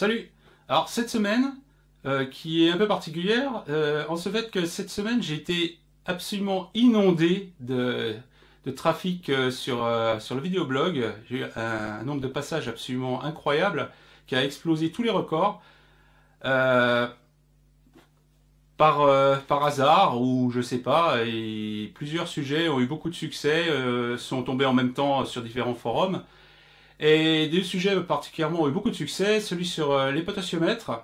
Salut! Alors cette semaine, qui est un peu particulière, en ce fait que cette semaine j'ai été absolument inondé de trafic sur le vidéoblog. J'ai eu un nombre de passages absolument incroyable qui a explosé tous les records. Euh, par hasard ou je sais pas, et plusieurs sujets ont eu beaucoup de succès, sont tombés en même temps sur différents forums. Et des sujets particulièrement ont eu beaucoup de succès, celui sur les potentiomètres,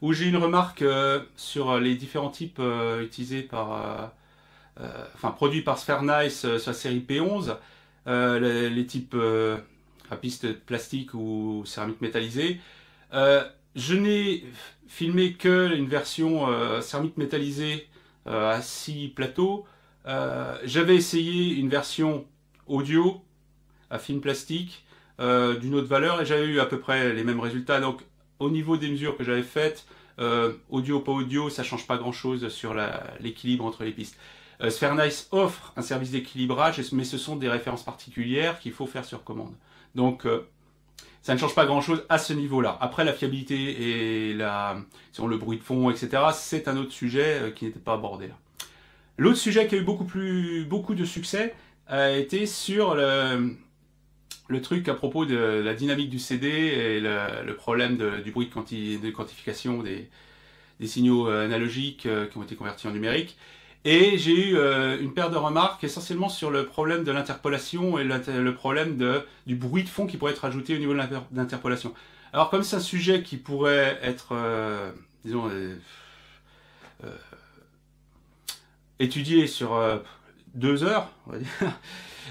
où j'ai une remarque sur les différents types utilisés enfin produits par Sfernice sur la série P11, les types à piste plastique ou céramique métallisée. Je n'ai filmé que une version céramique métallisée à 6 plateaux. J'avais essayé une version audio à film plastique d'une autre valeur et j'avais eu à peu près les mêmes résultats. Donc au niveau des mesures que j'avais faites, audio pas audio, ça change pas grand chose sur l'équilibre entre les pistes. Sfernice offre un service d'équilibrage, mais ce sont des références particulières qu'il faut faire sur commande. Donc ça ne change pas grand chose à ce niveau-là. Après la fiabilité et sur le bruit de fond, etc., c'est un autre sujet qui n'était pas abordé là. L'autre sujet qui a eu beaucoup de succès a été sur le truc à propos de la dynamique du CD et le problème du bruit de quantification des signaux analogiques qui ont été convertis en numérique. Et j'ai eu une paire de remarques essentiellement sur le problème de l'interpolation et le problème du bruit de fond qui pourrait être ajouté au niveau de l'interpolation. Alors comme c'est un sujet qui pourrait être, disons, étudié sur 2 heures, on va dire,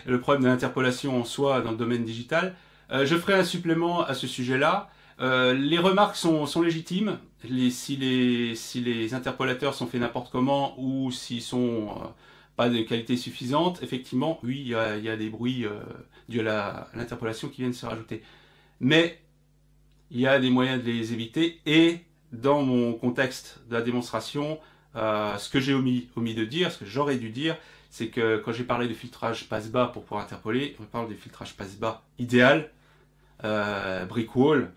le problème de l'interpolation en soi dans le domaine digital, je ferai un supplément à ce sujet-là. Les remarques sont légitimes. Si les interpolateurs sont faits n'importe comment ou s'ils sont pas de qualité suffisante, effectivement, oui, il y a des bruits dus à l'interpolation qui viennent se rajouter. Mais il y a des moyens de les éviter et dans mon contexte de la démonstration, ce que j'ai omis de dire, ce que j'aurais dû dire, c'est que quand j'ai parlé de filtrage passe-bas pour pouvoir interpoler, on parle de filtrage passe-bas idéal, brick wall,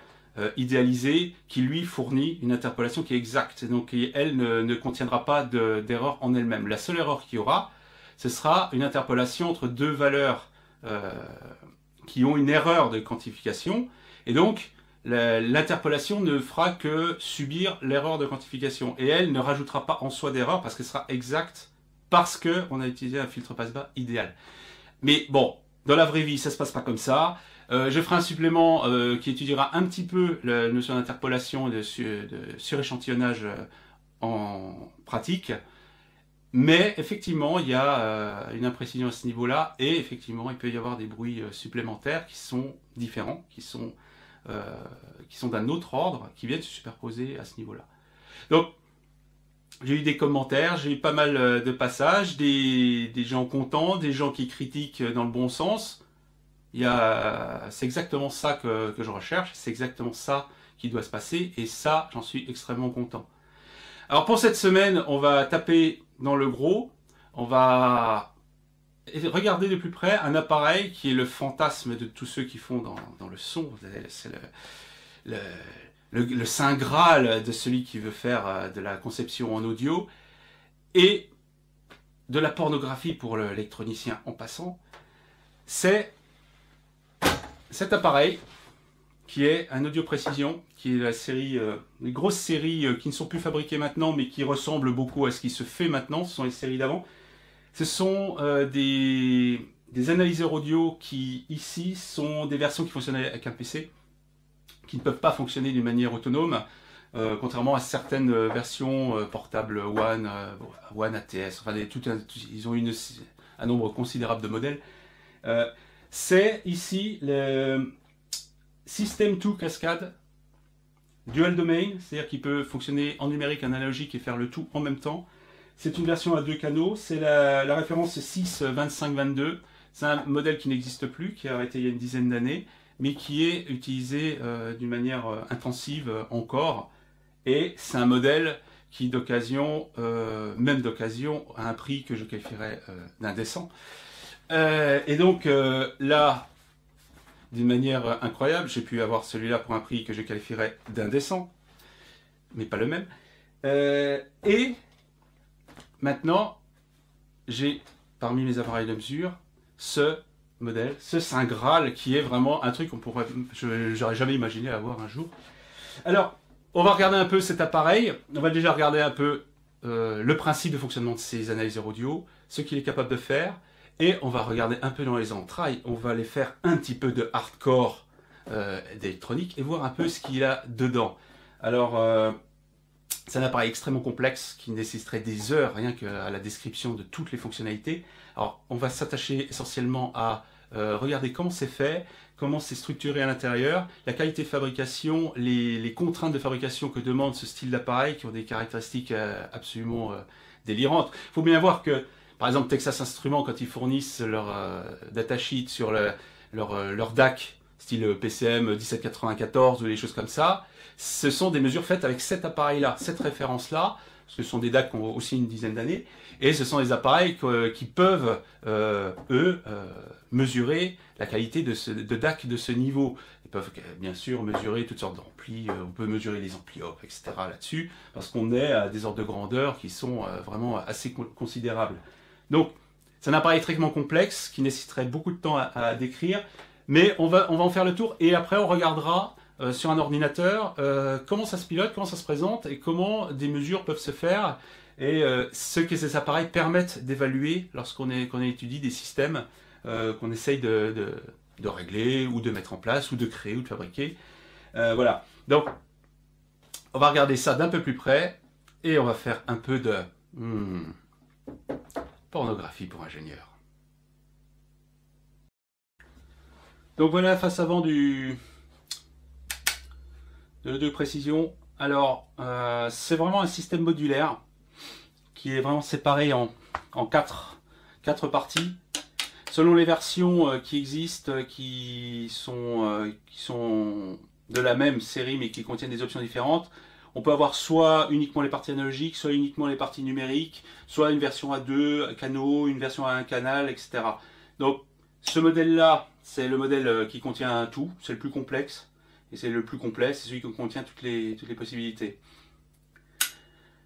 idéalisé, qui lui fournit une interpolation qui est exacte. Donc elle ne contiendra pas d'erreur en elle-même. La seule erreur qu'il y aura, ce sera une interpolation entre deux valeurs qui ont une erreur de quantification. Et donc l'interpolation ne fera que subir l'erreur de quantification. Et elle ne rajoutera pas en soi d'erreur parce qu'elle sera exacte parce qu'on a utilisé un filtre passe-bas idéal. Mais bon, dans la vraie vie, ça se passe pas comme ça. Je ferai un supplément qui étudiera un petit peu la notion d'interpolation et de suréchantillonnage en pratique. Mais effectivement, il y a une imprécision à ce niveau-là et effectivement, il peut y avoir des bruits supplémentaires qui sont différents, qui sont d'un autre ordre, qui viennent se superposer à ce niveau-là. Donc, j'ai eu des commentaires, j'ai eu pas mal de passages, des gens contents, des gens qui critiquent dans le bon sens. C'est exactement ça que je recherche, c'est exactement ça qui doit se passer, et ça, j'en suis extrêmement content. Alors pour cette semaine, on va taper dans le gros, on va regarder de plus près un appareil qui est le fantasme de tous ceux qui font dans le son, c'est le saint graal de celui qui veut faire de la conception en audio, et de la pornographie pour l'électronicien en passant, c'est cet appareil qui est un Audio Précision, qui est la série, les grosses séries qui ne sont plus fabriquées maintenant, mais qui ressemblent beaucoup à ce qui se fait maintenant, ce sont les séries d'avant. Ce sont des analyseurs audio qui, ici, sont des versions qui fonctionnent avec un PC, qui ne peuvent pas fonctionner d'une manière autonome, contrairement à certaines versions portables One, One ATS, enfin, ils ont un nombre considérable de modèles. C'est ici le System 2 Cascade Dual Domain, c'est-à-dire qu'il peut fonctionner en numérique, en analogique et faire le tout en même temps. C'est une version à 2 canaux, c'est la référence 6-25-22. C'est un modèle qui n'existe plus, qui a arrêté il y a une dizaine d'années, mais qui est utilisé d'une manière intensive encore. Et c'est un modèle qui d'occasion, même d'occasion, a un prix que je qualifierais d'indécent. Et donc là, d'une manière incroyable. J'ai pu avoir celui-là pour un prix que je qualifierais d'indécent, mais pas le même. Et maintenant, j'ai parmi mes appareils de mesure ce modèle, ce Saint Graal, qui est vraiment un truc j'aurais jamais imaginé avoir un jour. Alors, on va regarder un peu cet appareil. On va déjà regarder un peu le principe de fonctionnement de ces analyseurs audio, ce qu'il est capable de faire, et on va regarder un peu dans les entrailles. On va aller faire un petit peu de hardcore d'électronique et voir un peu ce qu'il y a dedans. Alors, c'est un appareil extrêmement complexe qui nécessiterait des heures rien qu'à la description de toutes les fonctionnalités. Alors, on va s'attacher essentiellement à regarder comment c'est fait, comment c'est structuré à l'intérieur, la qualité de fabrication, les contraintes de fabrication que demande ce style d'appareil qui ont des caractéristiques absolument délirantes. Il faut bien voir que, par exemple, Texas Instruments, quand ils fournissent leur datasheet sur leur DAC, style PCM 1794 ou des choses comme ça, ce sont des mesures faites avec cet appareil-là, cette référence-là, parce que ce sont des DAC qui ont aussi une dizaine d'années, et ce sont des appareils qui peuvent, mesurer la qualité de DAC de ce niveau. Ils peuvent bien sûr mesurer toutes sortes d'amplis, on peut mesurer les amplis op, etc. là-dessus, parce qu'on est à des ordres de grandeur qui sont vraiment assez considérables. Donc, c'est un appareil extrêmement complexe, qui nécessiterait beaucoup de temps à décrire, mais on va en faire le tour, et après on regardera sur un ordinateur comment ça se pilote, comment ça se présente, et comment des mesures peuvent se faire, et ce que ces appareils permettent d'évaluer lorsqu'on étudie des systèmes qu'on essaye de régler, ou de mettre en place, ou de créer, ou de fabriquer. Voilà, donc on va regarder ça d'un peu plus près, et on va faire un peu de pornographie pour ingénieurs. Donc voilà la face avant de l'audio précision. Alors, c'est vraiment un système modulaire qui est vraiment séparé en quatre parties. Selon les versions qui existent, qui sont de la même série mais qui contiennent des options différentes, on peut avoir soit uniquement les parties analogiques, soit uniquement les parties numériques, soit une version à 2 canaux, une version à un canal, etc. Donc ce modèle-là, c'est le modèle qui contient tout, c'est le plus complexe, et c'est le plus complet, c'est celui qui contient toutes les possibilités.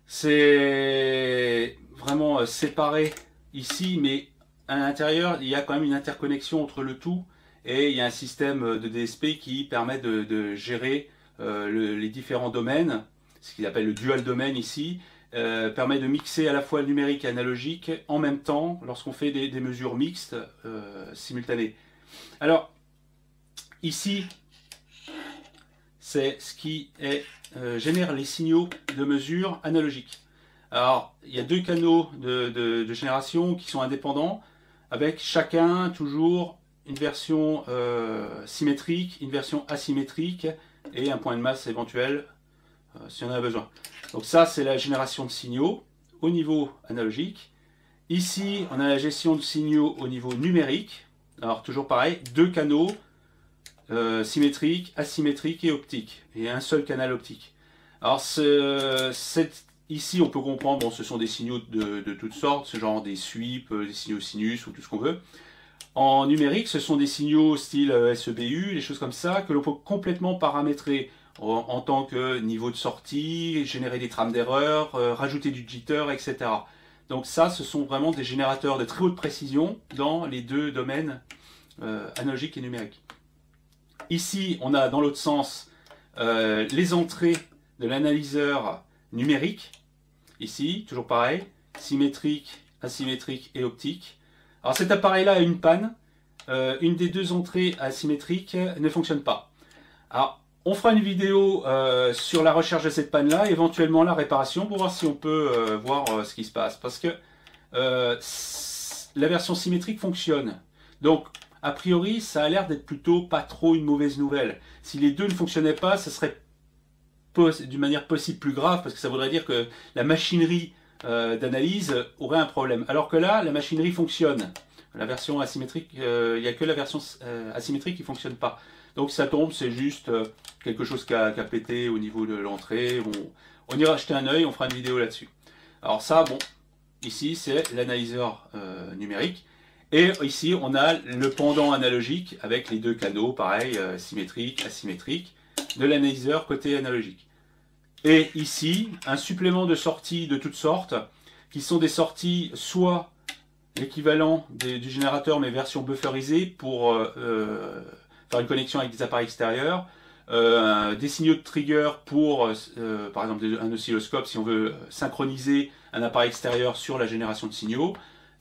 C'est vraiment séparé ici, mais à l'intérieur, il y a quand même une interconnexion entre le tout, et il y a un système de DSP qui permet de gérer les différents domaines, ce qu'il appelle le dual domaine ici, permet de mixer à la fois le numérique et analogique en même temps lorsqu'on fait des mesures mixtes simultanées. Alors, ici, c'est ce qui génère les signaux de mesure analogiques. Alors, il y a deux canaux de génération qui sont indépendants, avec chacun toujours une version symétrique, une version asymétrique, et un point de masse éventuel si on en a besoin. Donc ça, c'est la génération de signaux au niveau analogique. Ici, on a la gestion de signaux au niveau numérique. Alors toujours pareil, deux canaux symétriques, asymétriques et optiques, et un seul canal optique. Alors ici, on peut comprendre, bon, ce sont des signaux de toutes sortes, ce genre des sweeps, des signaux sinus ou tout ce qu'on veut. En numérique, ce sont des signaux style SEBU, des choses comme ça, que l'on peut complètement paramétrer en tant que niveau de sortie, générer des trames d'erreur, rajouter du jitter, etc. Donc ça, ce sont vraiment des générateurs de très haute précision dans les deux domaines analogique et numérique. Ici, on a dans l'autre sens les entrées de l'analyseur numérique. Ici, toujours pareil, symétrique, asymétrique et optique. Alors cet appareil-là a une panne. Une des deux entrées asymétriques ne fonctionne pas. Alors, on fera une vidéo sur la recherche de cette panne-là, éventuellement la réparation, pour voir si on peut voir ce qui se passe. Parce que la version symétrique fonctionne. Donc, a priori, ça a l'air d'être plutôt pas trop une mauvaise nouvelle. Si les deux ne fonctionnaient pas, ça serait d'une manière possible plus grave, parce que ça voudrait dire que la machinerie d'analyse aurait un problème. Alors que là, la machinerie fonctionne. La version asymétrique, il n'y a que la version asymétrique qui ne fonctionne pas. Donc ça tombe, c'est juste quelque chose qui a pété au niveau de l'entrée. On ira jeter un œil, on fera une vidéo là-dessus. Alors ça, bon, ici c'est l'analyseur numérique. Et ici, on a le pendant analogique avec les deux canaux, pareil, symétrique, asymétrique, de l'analyseur côté analogique. Et ici, un supplément de sorties de toutes sortes, qui sont des sorties soit l'équivalent du générateur, mais version bufferisée pour faire une connexion avec des appareils extérieurs, des signaux de trigger pour, par exemple, un oscilloscope si on veut synchroniser un appareil extérieur sur la génération de signaux,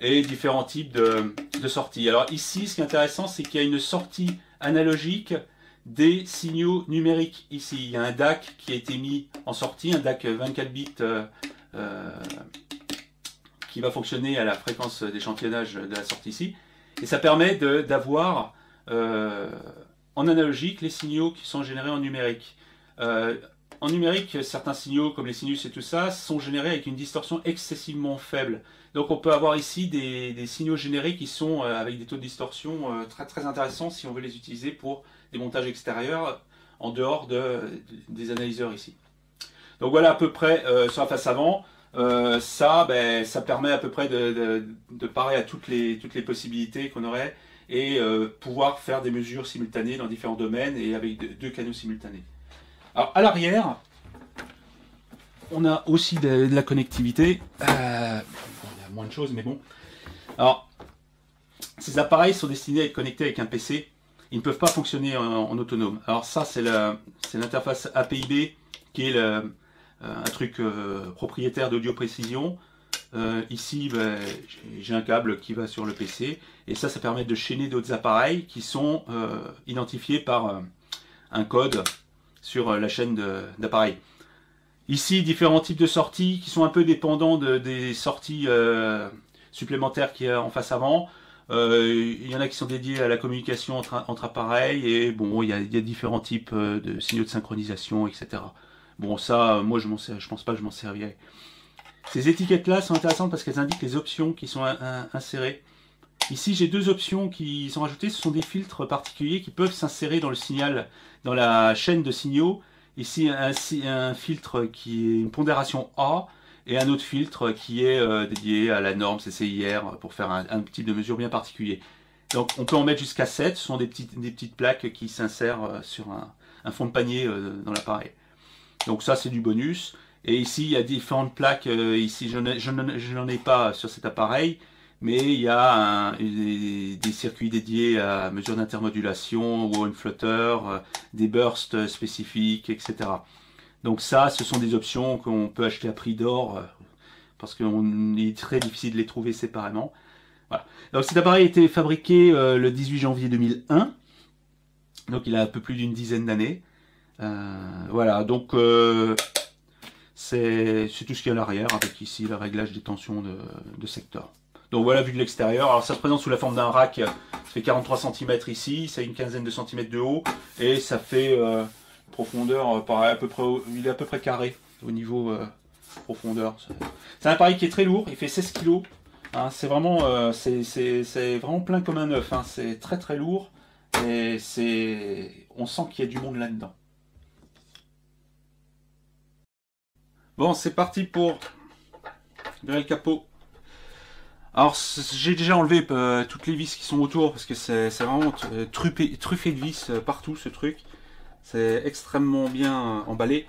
et différents types de sorties. Alors ici, ce qui est intéressant, c'est qu'il y a une sortie analogique des signaux numériques. Ici, il y a un DAC qui a été mis en sortie, un DAC 24 bits qui va fonctionner à la fréquence d'échantillonnage de la sortie ici. Et ça permet d'avoir en analogique les signaux qui sont générés en numérique. En numérique, certains signaux comme les sinus et tout ça sont générés avec une distorsion excessivement faible. Donc on peut avoir ici des signaux générés qui sont avec des taux de distorsion très très intéressants si on veut les utiliser pour des montages extérieurs en dehors des analyseurs ici. Donc voilà à peu près sur la face avant. Ça permet à peu près de parer à toutes les possibilités qu'on aurait et pouvoir faire des mesures simultanées dans différents domaines et avec deux canaux simultanés. Alors à l'arrière, on a aussi de la connectivité. Bon, il y a moins de choses, mais bon. Alors, ces appareils sont destinés à être connectés avec un PC. Ils ne peuvent pas fonctionner en autonome. Alors ça, c'est l'interface API-B qui est un truc propriétaire d'Audio Précision. Ici, j'ai un câble qui va sur le PC. Et ça permet de chaîner d'autres appareils qui sont identifiés par un code sur la chaîne d'appareils. Ici, différents types de sorties qui sont un peu dépendants des sorties supplémentaires qu'il y a en face avant. Il y en a qui sont dédiés à la communication entre appareils et bon, il y a différents types de signaux de synchronisation, etc. Bon, ça, moi, je pense pas que je m'en servirais. Ces étiquettes-là sont intéressantes parce qu'elles indiquent les options qui sont insérées. Ici, j'ai deux options qui sont rajoutées. Ce sont des filtres particuliers qui peuvent s'insérer dans le signal, dans la chaîne de signaux. Ici, un filtre qui est une pondération A et un autre filtre qui est dédié à la norme CCIR pour faire un type de mesure bien particulier. Donc, on peut en mettre jusqu'à 7. Ce sont des petites plaques qui s'insèrent sur un fond de panier dans l'appareil. Donc ça, c'est du bonus. Et ici, il y a différentes plaques. Ici, je n'en ai pas sur cet appareil. Mais il y a des circuits dédiés à mesure d'intermodulation, ou une flotteur, des bursts spécifiques, etc. Donc ça, ce sont des options qu'on peut acheter à prix d'or, parce qu'il est très difficile de les trouver séparément. Voilà. Donc cet appareil a été fabriqué le 18 janvier 2001, donc il a un peu plus d'une dizaine d'années. Voilà, donc c'est tout ce qu'il y a à l'arrière, avec ici le réglage des tensions de secteur. Donc voilà, vue de l'extérieur. Alors ça se présente sous la forme d'un rack, ça fait 43 cm ici, ça a une quinzaine de centimètres de haut, et ça fait profondeur, pareil, il est à peu près carré au niveau profondeur. C'est un appareil qui est très lourd, il fait 16 kg. Hein, c'est vraiment, plein comme un œuf, hein, c'est très très lourd, et on sent qu'il y a du monde là-dedans. Bon, c'est parti pour virer le capot. Alors j'ai déjà enlevé toutes les vis qui sont autour parce que c'est vraiment truffé de vis partout ce truc. C'est extrêmement bien emballé.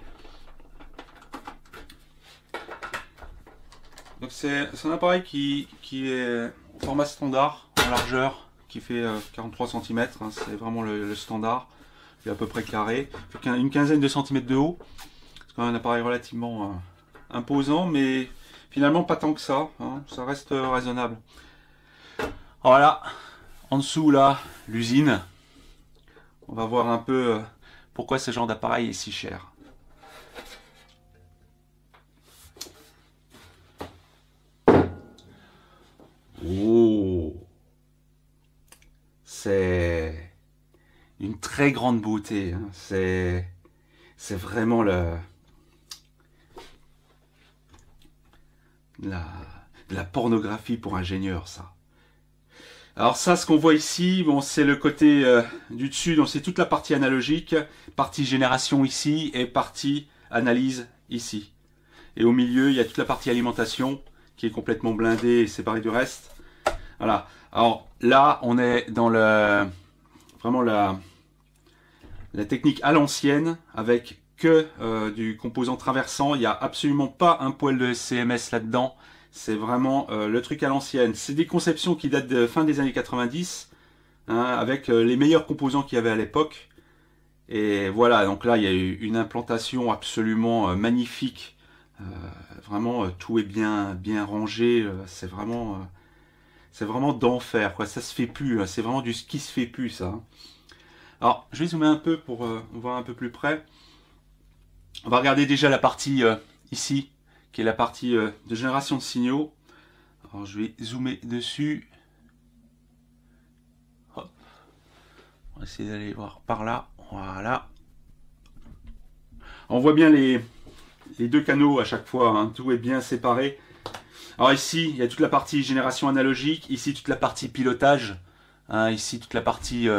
Donc c'est un appareil qui est au format standard, en largeur, qui fait 43 cm. Hein, c'est vraiment le standard. Il est à peu près carré. Il fait une quinzaine de centimètres de haut. C'est quand même un appareil relativement imposant, mais finalement pas tant que ça, hein, ça reste raisonnable. Voilà, en dessous là, l'usine. On va voir un peu pourquoi ce genre d'appareil est si cher. Oh, c'est une très grande beauté, hein. C'est vraiment la pornographie pour ingénieur, ça. Alors ça, ce qu'on voit ici, bon, c'est le côté du dessus, donc c'est toute la partie analogique, partie génération ici et partie analyse ici. Et au milieu, il y a toute la partie alimentation qui est complètement blindée et séparée du reste. Voilà. Alors là, on est dans vraiment la technique à l'ancienne, avec que du composant traversant. Il n'y a absolument pas un poil de CMS là-dedans. C'est vraiment le truc à l'ancienne. C'est des conceptions qui datent de fin des années 90, hein, avec les meilleurs composants qu'il y avait à l'époque. Et voilà, donc là, il y a eu une implantation absolument magnifique. Vraiment, tout est bien rangé. C'est vraiment d'enfer, quoi. Ça se fait plus. C'est vraiment du ski se fait plus, ça. Hein. Alors, je vais zoomer un peu pour voir un peu plus près. On va regarder déjà la partie ici, qui est la partie de génération de signaux. Alors, je vais zoomer dessus. Hop. On va essayer d'aller voir par là. Voilà. On voit bien les deux canaux à chaque fois. Hein. Tout est bien séparé. Alors ici, il y a toute la partie génération analogique. Ici, toute la partie pilotage. Hein. Ici, toute la partie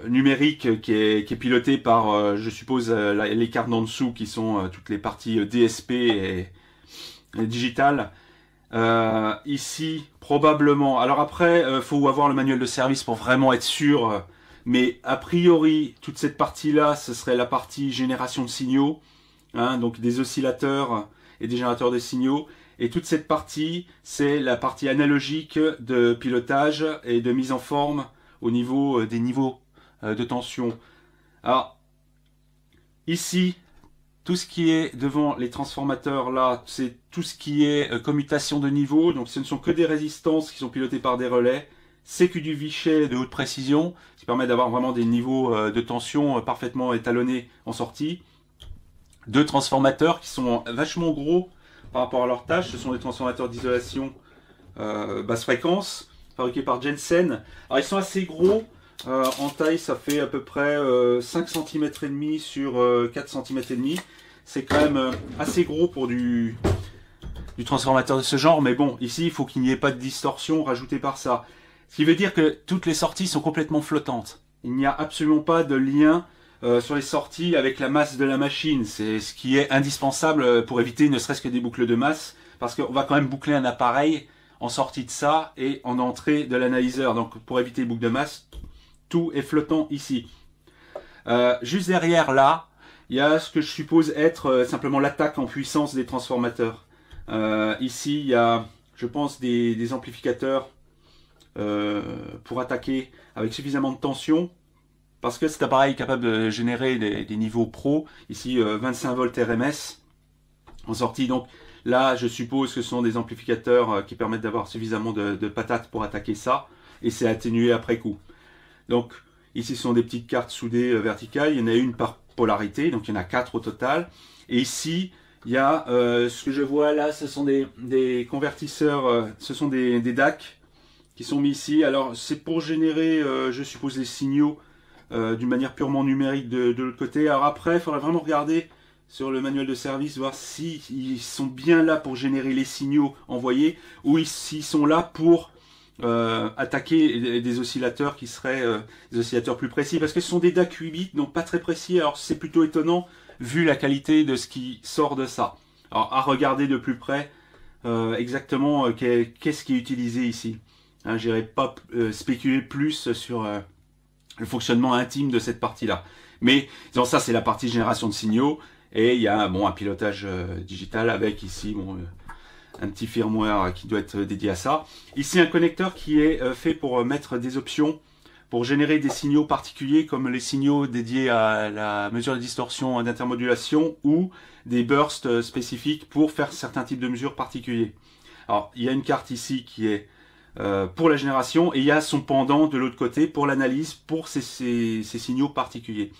numérique qui est pilotée par, je suppose, les cartes d'en dessous qui sont toutes les parties DSP et digitales. Ici, probablement. Alors après, faut avoir le manuel de service pour vraiment être sûr. Mais a priori, toute cette partie-là, ce serait la partie génération de signaux. Hein, donc des oscillateurs et des générateurs de signaux. Et toute cette partie, c'est la partie analogique de pilotage et de mise en forme au niveau des niveaux de tension. Alors, ici, tout ce qui est devant les transformateurs, là, c'est tout ce qui est commutation de niveau. Donc, ce ne sont que des résistances qui sont pilotées par des relais. C'est que du Vichet de haute précision, qui permet d'avoir vraiment des niveaux de tension parfaitement étalonnés en sortie. Deux transformateurs qui sont vachement gros par rapport à leur tâche. Ce sont des transformateurs d'isolation basse fréquence, fabriqués par Jensen. Alors ils sont assez gros, en taille ça fait à peu près 5 cm et demi sur 4 cm et demi. C'est quand même assez gros pour du transformateur de ce genre, mais bon, ici il faut qu'il n'y ait pas de distorsion rajoutée par ça. Ce qui veut dire que toutes les sorties sont complètement flottantes. Il n'y a absolument pas de lien sur les sorties avec la masse de la machine. C'est ce qui est indispensable pour éviter ne serait-ce que des boucles de masse, parce qu'on va quand même boucler un appareil en sortie de ça et en entrée de l'analyseur. Donc pour éviter les boucles de masse, tout est flottant ici. Juste derrière là, il y a ce que je suppose être simplement l'attaque en puissance des transformateurs. Ici, il y a, je pense, des amplificateurs pour attaquer avec suffisamment de tension. Parce que cet appareil est capable de générer des niveaux pro, ici 25 volts RMS en sortie. Donc là, je suppose que ce sont des amplificateurs qui permettent d'avoir suffisamment de patates pour attaquer ça. Et c'est atténué après coup. Donc ici, ce sont des petites cartes soudées verticales. Il y en a une par polarité, donc il y en a 4 au total. Et ici, il y a ce que je vois là, ce sont des convertisseurs, ce sont des DAC qui sont mis ici. Alors c'est pour générer, je suppose, les signaux d'une manière purement numérique de l'autre côté. Alors après, il faudra vraiment regarder sur le manuel de service, voir s'ils sont bien là pour générer les signaux envoyés, ou s'ils sont là pour attaquer des oscillateurs qui seraient des oscillateurs plus précis, parce que ce sont des DAC 8 bits, donc pas très précis. Alors c'est plutôt étonnant, vu la qualité de ce qui sort de ça. Alors à regarder de plus près exactement qu'est-ce qui est utilisé ici. Hein, je n'irai pas spéculer plus sur le fonctionnement intime de cette partie-là. Mais disons, ça, c'est la partie génération de signaux. Et il y a un pilotage digital avec ici un petit firmware qui doit être dédié à ça. Ici, un connecteur qui est fait pour mettre des options pour générer des signaux particuliers comme les signaux dédiés à la mesure de distorsion d'intermodulation ou des bursts spécifiques pour faire certains types de mesures particuliers. Alors, il y a une carte ici qui est pour la génération, et il y a son pendant de l'autre côté pour l'analyse pour ces signaux particuliers.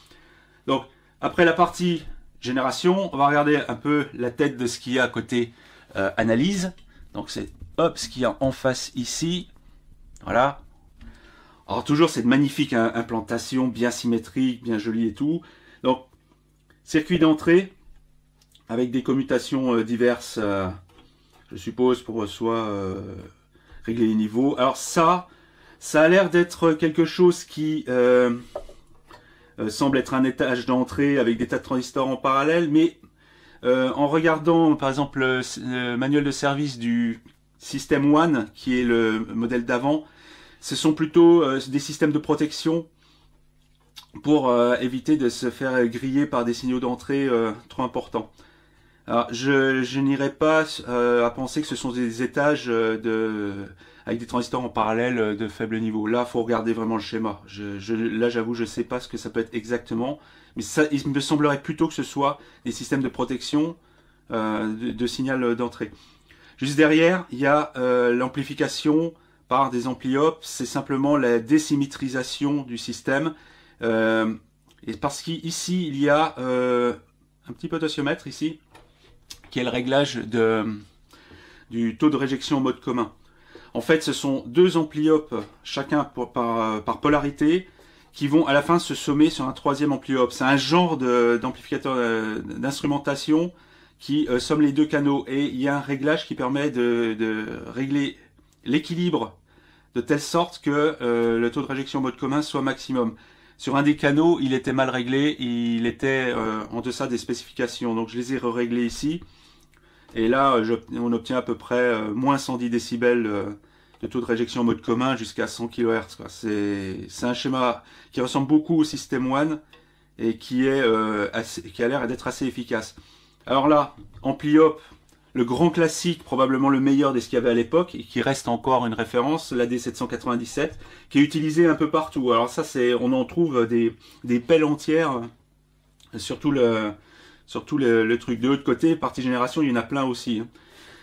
Donc après la partie génération, on va regarder un peu la tête de ce qu'il y a à côté analyse. Donc c'est ce qu'il y a en face ici. Voilà. Alors toujours cette magnifique implantation bien symétrique, bien jolie et tout. Donc circuit d'entrée avec des commutations diverses, je suppose, pour soit régler les niveaux. Alors ça a l'air d'être quelque chose qui semble être un étage d'entrée avec des tas de transistors en parallèle, mais en regardant par exemple le manuel de service du System One, qui est le modèle d'avant, ce sont plutôt des systèmes de protection pour éviter de se faire griller par des signaux d'entrée trop importants. Alors, je n'irai pas à penser que ce sont des étages avec des transistors en parallèle de faible niveau. Là, faut regarder vraiment le schéma. Là, j'avoue, je ne sais pas ce que ça peut être exactement, mais ça, il me semblerait plutôt que ce soit des systèmes de protection de signal d'entrée. Juste derrière, il y a l'amplification par des ampli-op. C'est simplement la désymétrisation du système. Et parce qu'ici, il y a un petit potentiomètre ici, qui est le réglage du taux de réjection en mode commun. En fait, ce sont deux ampli-op, chacun par polarité, qui vont à la fin se sommer sur un troisième ampli-op. C'est un genre d'amplificateur d'instrumentation qui somme les deux canaux. Et il y a un réglage qui permet de régler l'équilibre de telle sorte que le taux de réjection en mode commun soit maximum. Sur un des canaux, il était mal réglé, il était en deçà des spécifications. Donc je les ai réglés ici. Et là, on obtient à peu près moins 110 décibels de taux de réjection en mode commun jusqu'à 100 kHz. C'est un schéma qui ressemble beaucoup au System One et qui a l'air d'être assez efficace. Alors là, ampli-op, le grand classique, probablement le meilleur de ce qu'il y avait à l'époque, et qui reste encore une référence, l'AD797, qui est utilisé un peu partout. Alors ça, on en trouve des pelles entières, surtout le truc de l'autre côté, partie génération, il y en a plein aussi.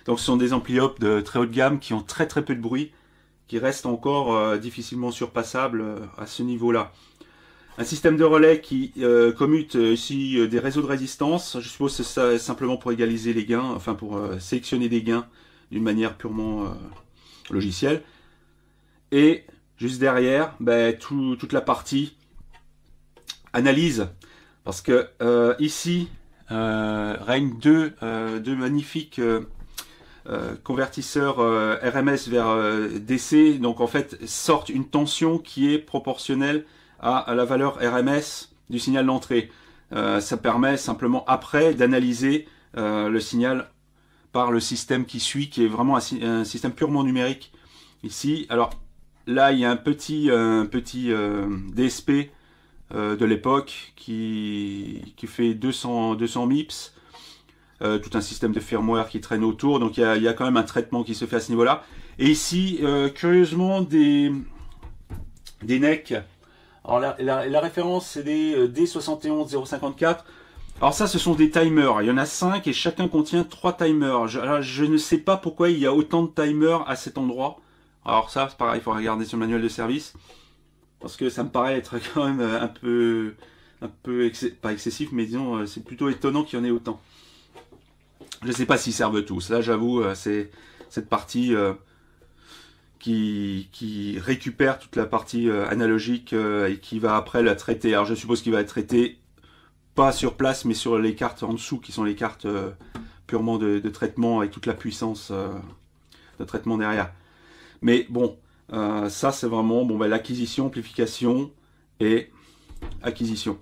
Donc ce sont des ampli-op de très haute gamme qui ont très très peu de bruit, qui restent encore difficilement surpassables à ce niveau-là. Un système de relais qui commute ici des réseaux de résistance. Je suppose que c'est simplement pour égaliser les gains, enfin pour sélectionner des gains d'une manière purement logicielle. Et juste derrière, toute la partie analyse. Parce que ici règnent deux magnifiques convertisseurs RMS vers DC. Donc en fait, sortent une tension qui est proportionnelle à la valeur RMS du signal d'entrée. Ça permet simplement après d'analyser le signal par le système qui suit, qui est vraiment un système purement numérique. Ici, alors là, il y a un petit DSP de l'époque qui fait 200 MIPS, tout un système de firmware qui traîne autour, donc il y a quand même un traitement qui se fait à ce niveau-là. Et ici, curieusement, des NEC. Alors la référence, c'est des D71054. Alors ça, ce sont des timers. Il y en a 5 et chacun contient 3 timers. Je ne sais pas pourquoi il y a autant de timers à cet endroit. Alors ça, c'est pareil, il faut regarder sur le manuel de service. Parce que ça me paraît être quand même un peu pas excessif, mais disons, c'est plutôt étonnant qu'il y en ait autant. Je ne sais pas s'ils servent tous. Là, j'avoue, c'est cette partie qui récupère toute la partie analogique et qui va après la traiter. Alors je suppose qu'il va être traité pas sur place mais sur les cartes en dessous qui sont les cartes purement de traitement avec toute la puissance de traitement derrière. Mais bon, ça c'est vraiment l'acquisition, amplification et acquisition.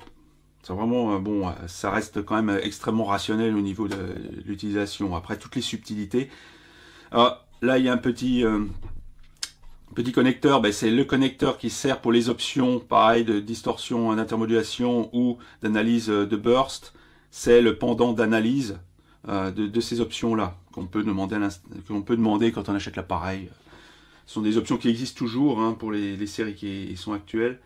C'est vraiment bon, ça reste quand même extrêmement rationnel au niveau de l'utilisation. Après toutes les subtilités. Alors, là il y a un petit connecteur, c'est le connecteur qui sert pour les options, pareil, de distorsion, d'intermodulation ou d'analyse de burst. C'est le pendant d'analyse de ces options-là qu'on peut demander quand on achète l'appareil. Ce sont des options qui existent toujours pour les séries qui sont actuelles.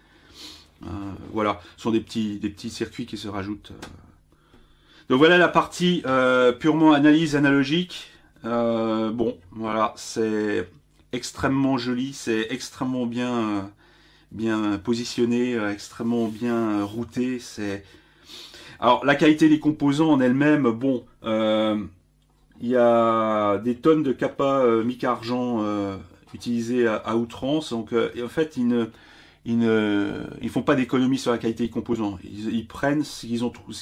Voilà, ce sont des petits circuits qui se rajoutent. Donc voilà la partie purement analyse analogique. Bon, voilà, c'est extrêmement joli, c'est extrêmement bien positionné, extrêmement bien routé. Alors la qualité des composants en elle-même, bon, il y a des tonnes de kappa mica argent utilisées à outrance, donc en fait ils font pas d'économie sur la qualité des composants. Ils prennent ce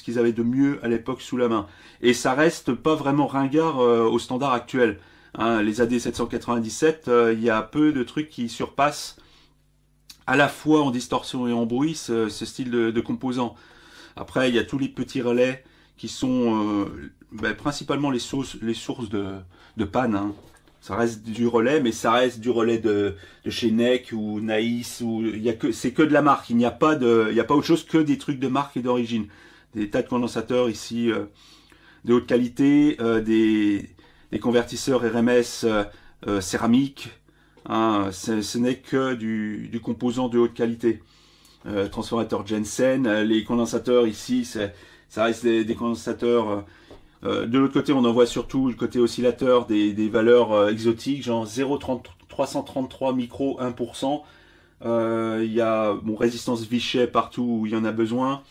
qu'ils avaient de mieux à l'époque sous la main, et ça reste pas vraiment ringard au standard actuel. Les AD797, il y a peu de trucs qui surpassent à la fois en distorsion et en bruit ce style de composants. Après, il y a tous les petits relais qui sont principalement les sources de panne. Ça reste du relais, mais ça reste du relais de chez NEC ou Naïs, ou c'est que de la marque. Il n'y a pas autre chose que des trucs de marque et d'origine. Des tas de condensateurs ici de haute qualité, des convertisseurs RMS céramique. Hein, ce n'est que du composant de haute qualité. Transformateur Jensen, les condensateurs ici, ça reste des condensateurs. De l'autre côté, on en voit surtout le côté oscillateur des valeurs exotiques, genre 0,333 micro, 1%. Il y a résistance Vichet partout où il y en a besoin.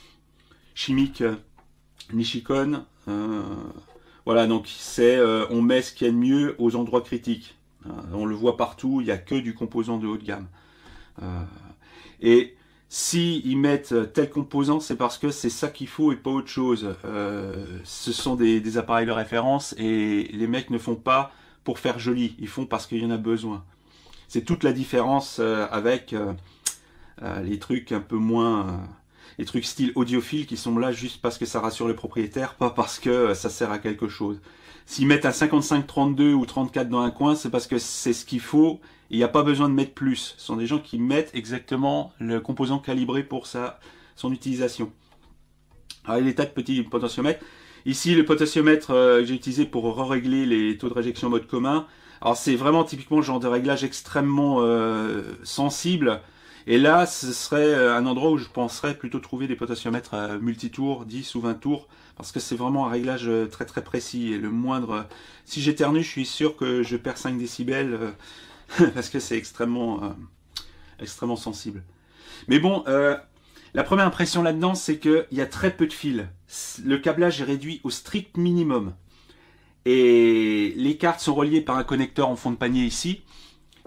Chimique, Nichicon. Voilà, donc on met ce qu'il y a de mieux aux endroits critiques. On le voit partout, il n'y a que du composant de haut de gamme. Et si ils mettent tel composant, c'est parce que c'est ça qu'il faut et pas autre chose. Ce sont des appareils de référence et les mecs ne font pas pour faire joli, ils font parce qu'il y en a besoin. C'est toute la différence avec les trucs un peu moins... les trucs style audiophile qui sont là juste parce que ça rassure le propriétaire, pas parce que ça sert à quelque chose. S'ils mettent un 55-32 ou 34 dans un coin, c'est parce que c'est ce qu'il faut. Il n'y a pas besoin de mettre plus. Ce sont des gens qui mettent exactement le composant calibré pour son utilisation. Alors, il y a des tas de petits potentiomètres. Ici, le potentiomètre que j'ai utilisé pour régler les taux de réjection en mode commun. Alors, c'est vraiment typiquement le genre de réglage extrêmement sensible. Et là, ce serait un endroit où je penserais plutôt trouver des potentiomètres multitours, 10 ou 20 tours, parce que c'est vraiment un réglage très très précis. Et le moindre... Si j'éternue, je suis sûr que je perds 5 décibels, parce que c'est extrêmement sensible. Mais bon, la première impression là-dedans, c'est qu'il y a très peu de fils. Le câblage est réduit au strict minimum. Et les cartes sont reliées par un connecteur en fond de panier ici.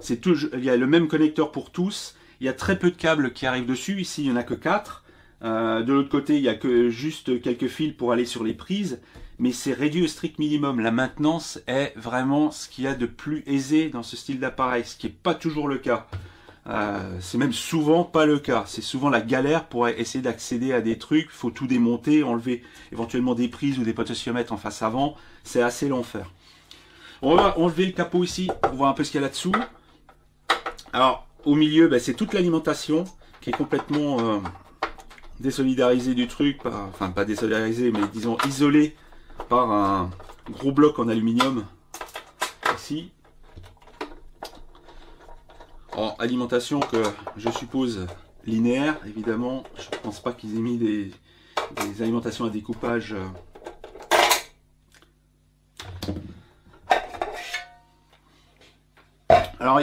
Il y a le même connecteur pour tous. Il y a très peu de câbles qui arrivent dessus. Ici, il n'y en a que 4. De l'autre côté, il n'y a que juste quelques fils pour aller sur les prises. Mais c'est réduit au strict minimum. La maintenance est vraiment ce qu'il y a de plus aisé dans ce style d'appareil, ce qui n'est pas toujours le cas. C'est même souvent pas le cas. C'est souvent la galère pour essayer d'accéder à des trucs. Il faut tout démonter, enlever éventuellement des prises ou des potentiomètres en face avant. C'est assez l'enfer. On va enlever le capot ici pour voir un peu ce qu'il y a là-dessous. Alors, au milieu, c'est toute l'alimentation qui est complètement désolidarisée du truc. Enfin, pas désolidarisée, mais disons isolée par un gros bloc en aluminium ici. En alimentation que je suppose linéaire, évidemment. Je ne pense pas qu'ils aient mis des alimentations à découpage. Alors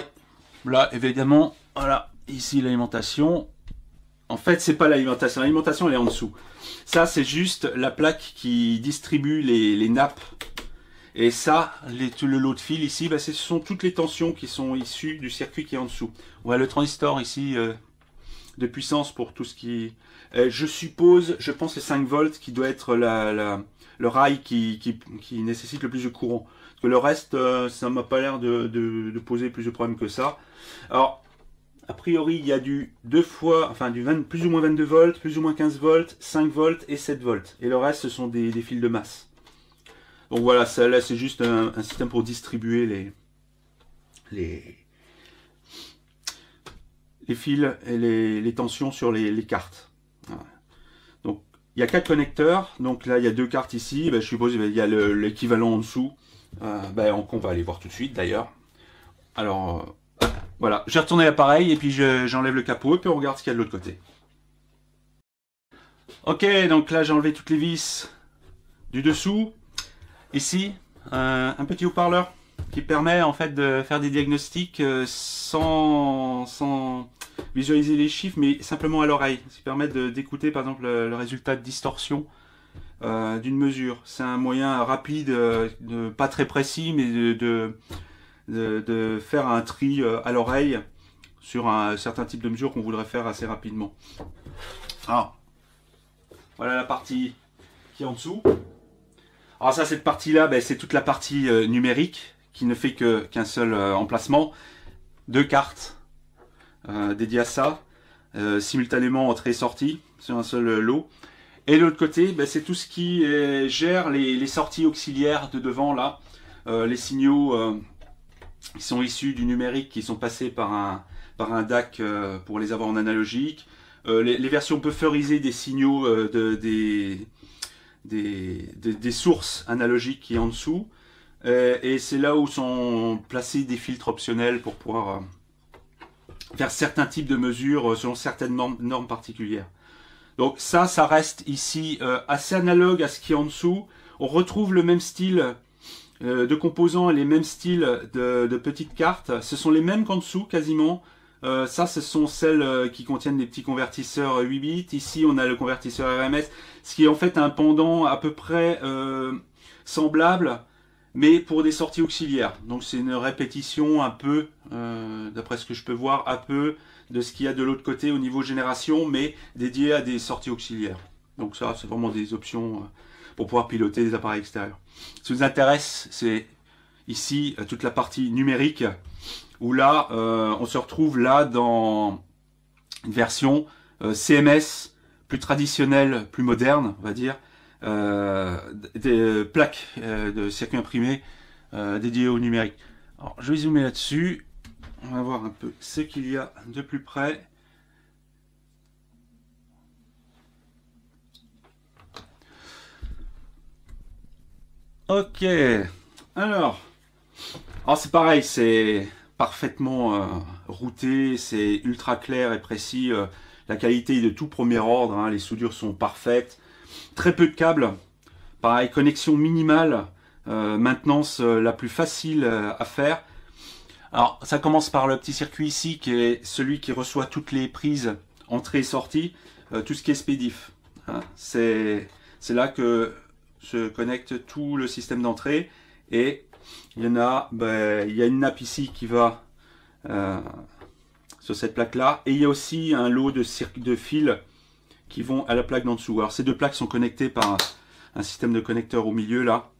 là, évidemment, voilà, ici l'alimentation. En fait, c'est pas l'alimentation. L'alimentation, elle est en dessous. Ça, c'est juste la plaque qui distribue les nappes. Et ça, tout le lot de fils ici, ce sont toutes les tensions qui sont issues du circuit qui est en dessous. On voit le transistor ici de puissance pour tout ce qui... je pense les 5 volts qui doit être le rail qui nécessite le plus de courant. Parce que le reste, ça m'a pas l'air de poser plus de problèmes que ça. Alors, a priori, il y a du plus ou moins 22 volts, plus ou moins 15 volts, 5 volts et 7 volts. Et le reste, ce sont des fils de masse. Donc voilà, ça là, c'est juste un système pour distribuer les fils et les tensions sur les cartes. Voilà. Donc, il y a 4 connecteurs. Donc là, il y a 2 cartes ici. Je suppose il y a l'équivalent en dessous. On va aller voir tout de suite d'ailleurs. Alors, voilà, j'ai retourné l'appareil et puis j'enlève le capot et puis on regarde ce qu'il y a de l'autre côté. Ok, donc là j'ai enlevé toutes les vis du dessous. Ici, un petit haut-parleur qui permet en fait de faire des diagnostics sans visualiser les chiffres, mais simplement à l'oreille. Ça permet d'écouter par exemple le résultat de distorsion d'une mesure. C'est un moyen rapide, pas très précis, mais de faire un tri à l'oreille sur un certain type de mesure qu'on voudrait faire assez rapidement. Alors, voilà la partie qui est en dessous. Alors ça, cette partie-là, c'est toute la partie numérique qui ne fait qu'un seul emplacement. 2 cartes dédiées à ça, simultanément entrée et sortie sur un seul lot. Et de l'autre côté, c'est tout ce qui gère les sorties auxiliaires de devant là, les signaux qui sont issus du numérique, qui sont passés par un DAC pour les avoir en analogique. Les versions bufferisées des signaux des sources analogiques qui est en dessous. Et c'est là où sont placés des filtres optionnels pour pouvoir faire certains types de mesures selon certaines normes particulières. Donc ça reste ici assez analogue à ce qui est en dessous. On retrouve le même style de composants et les mêmes styles de petites cartes. Ce sont les mêmes qu'en dessous quasiment. Ça, ce sont celles qui contiennent des petits convertisseurs 8 bits. Ici, on a le convertisseur RMS, ce qui est en fait un pendant à peu près semblable, mais pour des sorties auxiliaires. Donc c'est une répétition un peu, d'après ce que je peux voir, un peu de ce qu'il y a de l'autre côté au niveau génération, mais dédié à des sorties auxiliaires. Donc ça, c'est vraiment des options pour pouvoir piloter des appareils extérieurs. Ce qui nous intéresse, c'est ici toute la partie numérique, où là, on se retrouve là dans une version CMS, plus traditionnelle, plus moderne, on va dire, des plaques de circuits imprimés dédiées au numérique. Alors, je vais zoomer là-dessus. On va voir un peu ce qu'il y a de plus près. Ok. Alors c'est pareil, c'est parfaitement routé, c'est ultra clair et précis. La qualité est de tout premier ordre, hein, les soudures sont parfaites. Très peu de câbles. Pareil, connexion minimale. Maintenance la plus facile à faire. Alors, ça commence par le petit circuit ici, qui est celui qui reçoit toutes les prises entrée et sortie, tout ce qui est SPDIF. Hein. C'est là que se connecte tout le système d'entrée. Et il y a une nappe ici qui va sur cette plaque-là. Et il y a aussi un lot de fils qui vont à la plaque d'en dessous. Alors, ces deux plaques sont connectées par un système de connecteurs au milieu, là,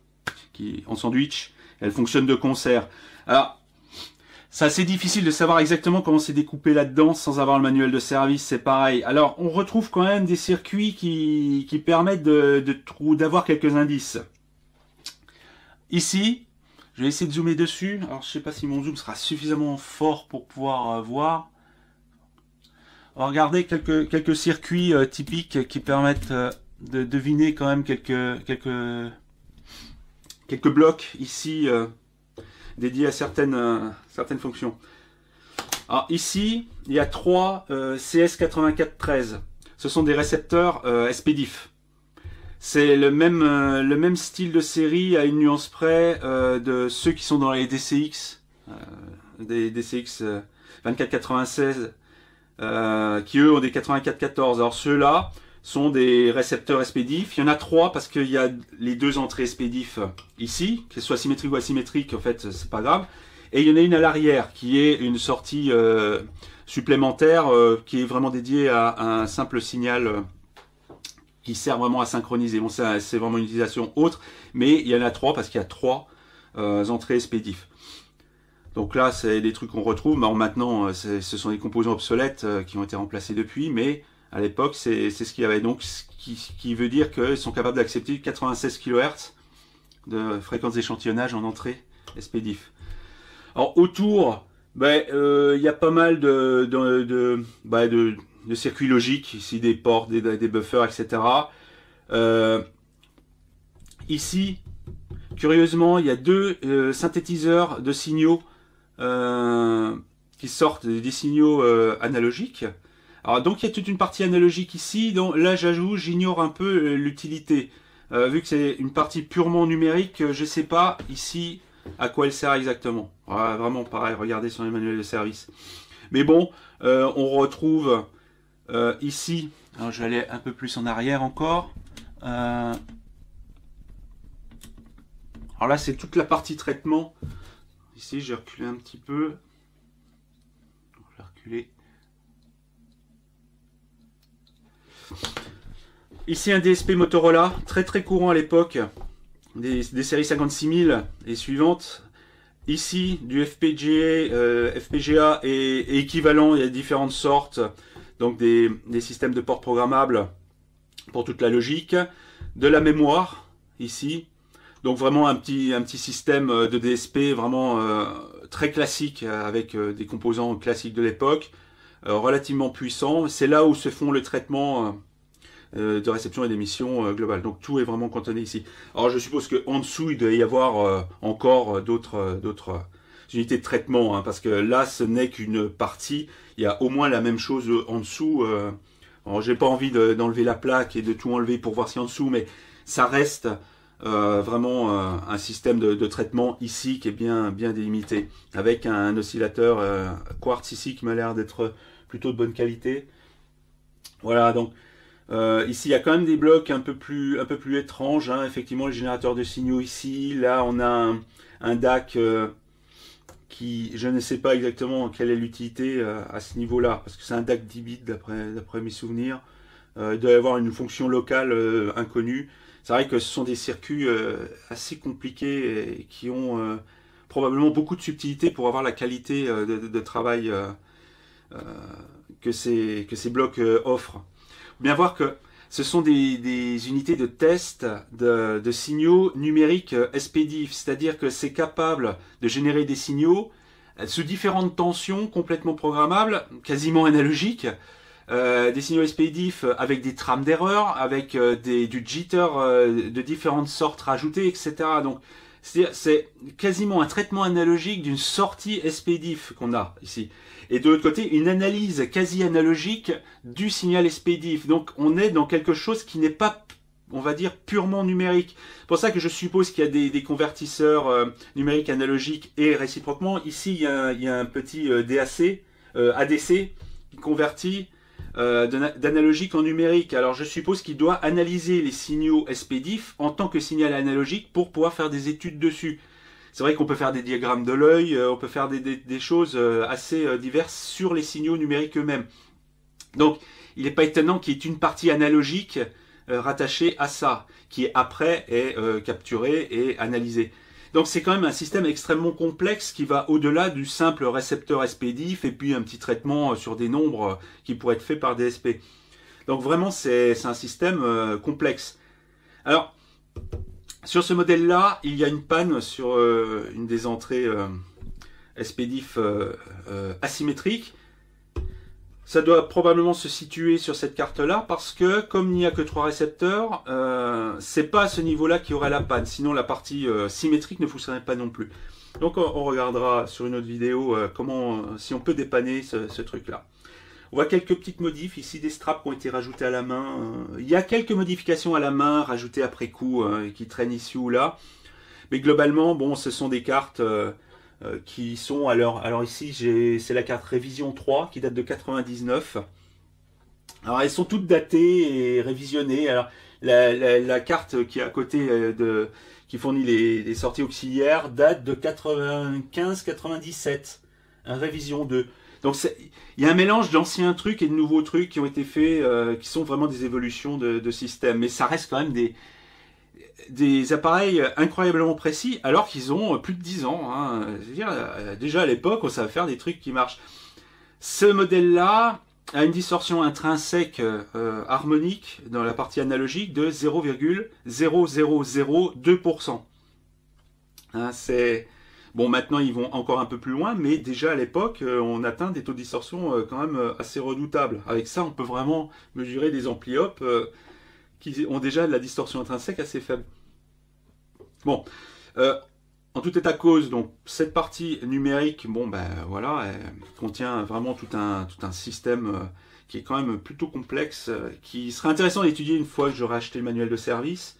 qui en sandwich. Elles fonctionnent de concert. Alors, c'est assez difficile de savoir exactement comment c'est découpé là-dedans sans avoir le manuel de service, c'est pareil. Alors, on retrouve quand même des circuits qui permettent d'avoir quelques indices. Ici, je vais essayer de zoomer dessus. Alors, je ne sais pas si mon zoom sera suffisamment fort pour pouvoir voir. On va regarder quelques circuits typiques qui permettent de deviner quand même quelques blocs ici dédiés à certaines fonctions. Alors ici, il y a 3 CS8413. Ce sont des récepteurs SPDIF. C'est le même style de série à une nuance près de ceux qui sont dans les DCX, des DCX 2496, qui eux ont des 8414. Alors ceux-là sont des récepteurs SPDIF. Il y en a 3 parce qu'il y a les 2 entrées SPDIF ici, qu'elles soient symétriques ou asymétriques, en fait, c'est pas grave. Et il y en a une à l'arrière qui est une sortie supplémentaire qui est vraiment dédiée à un simple signal qui sert vraiment à synchroniser. Bon, ça, c'est vraiment une utilisation autre, mais il y en a 3 parce qu'il y a 3 entrées SPDIF. Donc là, c'est des trucs qu'on retrouve. Maintenant, ce sont des composants obsolètes qui ont été remplacés depuis, mais à l'époque, c'est ce qu'il y avait. Donc, ce qui veut dire qu'ils sont capables d'accepter 96 kHz de fréquence d'échantillonnage en entrée SPDIF. Alors, autour, il y a pas mal de circuits logiques, ici des ports, des buffers, etc. Ici, curieusement, il y a 2 synthétiseurs de signaux qui sortent des signaux analogiques. Alors donc il y a toute une partie analogique ici, donc là j'ignore un peu l'utilité. Vu que c'est une partie purement numérique, je ne sais pas ici à quoi elle sert exactement. Voilà, vraiment pareil, regardez sur les manuels de service. Mais bon, on retrouve ici, alors je vais aller un peu plus en arrière encore. Alors là c'est toute la partie traitement. Ici j'ai reculé un petit peu. Je vais reculer. Ici un DSP Motorola, très courant à l'époque, des séries 56000 et suivantes. Ici du FPGA et équivalent, il y a différentes sortes, donc des systèmes de ports programmables pour toute la logique, de la mémoire ici, donc vraiment un petit système de DSP vraiment très classique, avec des composants classiques de l'époque, relativement puissants. C'est là où se font le traitement de réception et d'émission globale. Donc tout est vraiment cantonné ici. Alors je suppose qu'en dessous, il doit y avoir encore d'autres unités de traitement, hein, parce que là, ce n'est qu'une partie. Il y a au moins la même chose en dessous. Alors j'ai pas envie d'enlever la plaque et de tout enlever pour voir ce qu'il y a en dessous, mais ça reste vraiment un système de traitement ici qui est bien délimité, avec un oscillateur quartz ici qui m'a l'air d'être plutôt de bonne qualité. Voilà, donc ici il y a quand même des blocs un peu plus étranges, hein. Effectivement, le générateur de signaux ici. Là on a un DAC qui, je ne sais pas exactement quelle est l'utilité à ce niveau-là, parce que c'est un DAC 10 bits d'après mes souvenirs. Il doit y avoir une fonction locale inconnue. C'est vrai que ce sont des circuits assez compliqués et qui ont probablement beaucoup de subtilité pour avoir la qualité de travail que ces blocs offrent. Bien voir que ce sont des unités de test de signaux numériques SPDIF, c'est-à-dire que c'est capable de générer des signaux sous différentes tensions complètement programmables, quasiment analogiques, des signaux SPDIF avec des trames d'erreur, avec du jitter de différentes sortes rajoutées, etc. Donc c'est quasiment un traitement analogique d'une sortie SPDIF qu'on a ici. Et de l'autre côté, une analyse quasi analogique du signal SPDIF. Donc on est dans quelque chose qui n'est pas, on va dire, purement numérique. C'est pour ça que je suppose qu'il y a des convertisseurs numériques analogiques et réciproquement. Ici, il y a un petit DAC, ADC qui convertit d'analogique en numérique. Alors je suppose qu'il doit analyser les signaux SPDIF en tant que signal analogique pour pouvoir faire des études dessus. C'est vrai qu'on peut faire des diagrammes de l'œil, on peut faire des choses assez diverses sur les signaux numériques eux-mêmes. Donc il n'est pas étonnant qu'il y ait une partie analogique rattachée à ça, qui après est capturée et analysée. Donc c'est quand même un système extrêmement complexe qui va au-delà du simple récepteur SPDIF et puis un petit traitement sur des nombres qui pourrait être fait par DSP. Donc vraiment c'est un système complexe. Alors sur ce modèle-là, il y a une panne sur une des entrées SPDIF asymétriques. Ça doit probablement se situer sur cette carte-là parce que comme il n'y a que 3 récepteurs, c'est pas à ce niveau-là qu'il y aurait la panne. Sinon la partie symétrique ne fonctionnerait pas non plus. Donc on regardera sur une autre vidéo si on peut dépanner ce truc-là. On voit quelques petites modifs, ici des straps qui ont été rajoutés à la main. Il y a quelques modifications à la main rajoutées après coup qui traînent ici ou là. Mais globalement, bon, ce sont des cartes qui sont... Alors ici, c'est la carte Révision 3 qui date de 99. Alors elles sont toutes datées et révisionnées. Alors la carte qui est à côté qui fournit les sorties auxiliaires date de 95-97. Révision 2. Donc il y a un mélange d'anciens trucs et de nouveaux trucs qui ont été faits, qui sont vraiment des évolutions de système. Mais ça reste quand même des appareils incroyablement précis, alors qu'ils ont plus de 10 ans. Hein. C'est-à-dire, déjà à l'époque, on savait faire des trucs qui marchent. Ce modèle-là a une distorsion intrinsèque harmonique dans la partie analogique de 0,0002%. Hein, c'est... Bon, maintenant, ils vont encore un peu plus loin, mais déjà à l'époque, on atteint des taux de distorsion quand même assez redoutables. Avec ça, on peut vraiment mesurer des ampli-op qui ont déjà de la distorsion intrinsèque assez faible. Bon, en tout état de cause, donc, cette partie numérique, bon, ben voilà, elle contient vraiment tout un système qui est quand même plutôt complexe, qui serait intéressant d'étudier une fois que j'aurai acheté le manuel de service,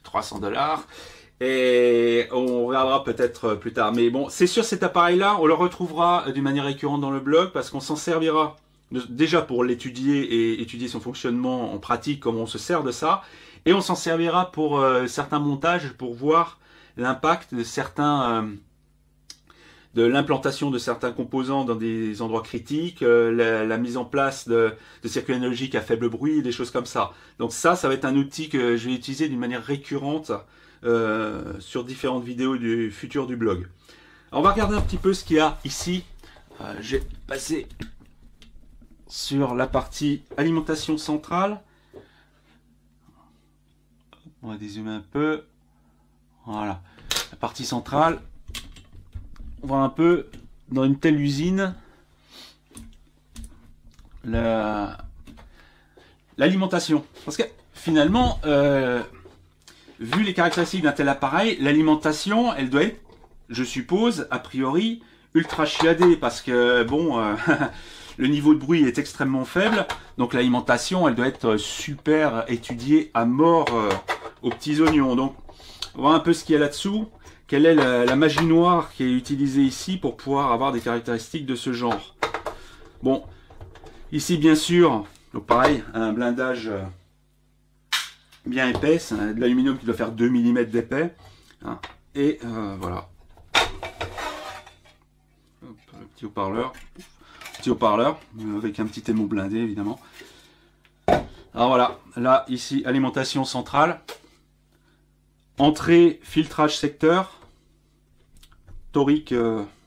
300 $. Et on regardera peut-être plus tard. Mais bon, c'est sur cet appareil-là, on le retrouvera d'une manière récurrente dans le blog parce qu'on s'en servira déjà pour l'étudier et étudier son fonctionnement en pratique, comment on se sert de ça. Et on s'en servira pour certains montages pour voir l'impact de de l'implantation de certains composants dans des endroits critiques, la mise en place de circuits analogiques à faible bruit, des choses comme ça. Donc ça va être un outil que je vais utiliser d'une manière récurrente sur différentes vidéos du futur du blog. Alors, on va regarder un petit peu ce qu'il y a ici. J'ai passé sur la partie alimentation centrale. On va dézoomer un peu. Voilà. La partie centrale. voir un peu dans une telle usine l'alimentation. Parce que finalement, vu les caractéristiques d'un tel appareil, l'alimentation, elle doit être, je suppose, a priori, ultra chiadée. Parce que, bon, le niveau de bruit est extrêmement faible. Donc l'alimentation, elle doit être super étudiée à mort aux petits oignons. Donc, on va voir un peu ce qu'il y a là-dessous. Quelle est la magie noire qui est utilisée ici pour pouvoir avoir des caractéristiques de ce genre. Bon, ici, bien sûr, donc pareil, un blindage bien épais, c'est de l'aluminium qui doit faire 2 mm d'épais. Hein, et voilà. Hop, le petit haut-parleur. Petit haut-parleur, avec un petit émau blindé, évidemment. Alors voilà, là, ici, alimentation centrale. Entrée, filtrage secteur. Torique,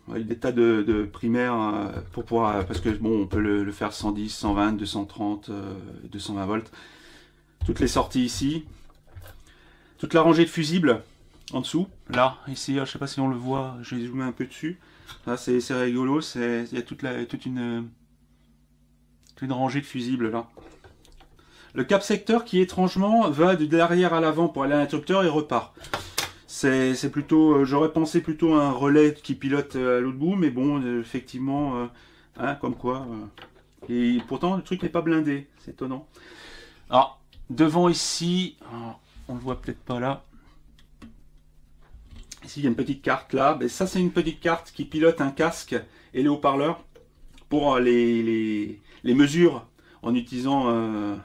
des tas de primaires pour pouvoir, parce que bon, on peut le faire 110, 120, 230, 220 volts. Toutes les sorties ici. Toute la rangée de fusibles en dessous. Là, ici, je sais pas si on le voit, je vais zoomer un peu dessus. Là, c'est rigolo, il y a toute une rangée de fusibles là. Le cap secteur qui étrangement va de derrière à l'avant pour aller à l'interrupteur et repart. C'est plutôt, j'aurais pensé plutôt à un relais qui pilote à l'autre bout, mais bon, effectivement, hein, comme quoi. Et pourtant, le truc n'est pas blindé, c'est étonnant. Alors, devant ici, on le voit peut-être pas là. Ici, il y a une petite carte là. Ben, ça, c'est une petite carte qui pilote un casque et les haut-parleurs pour les mesures en utilisant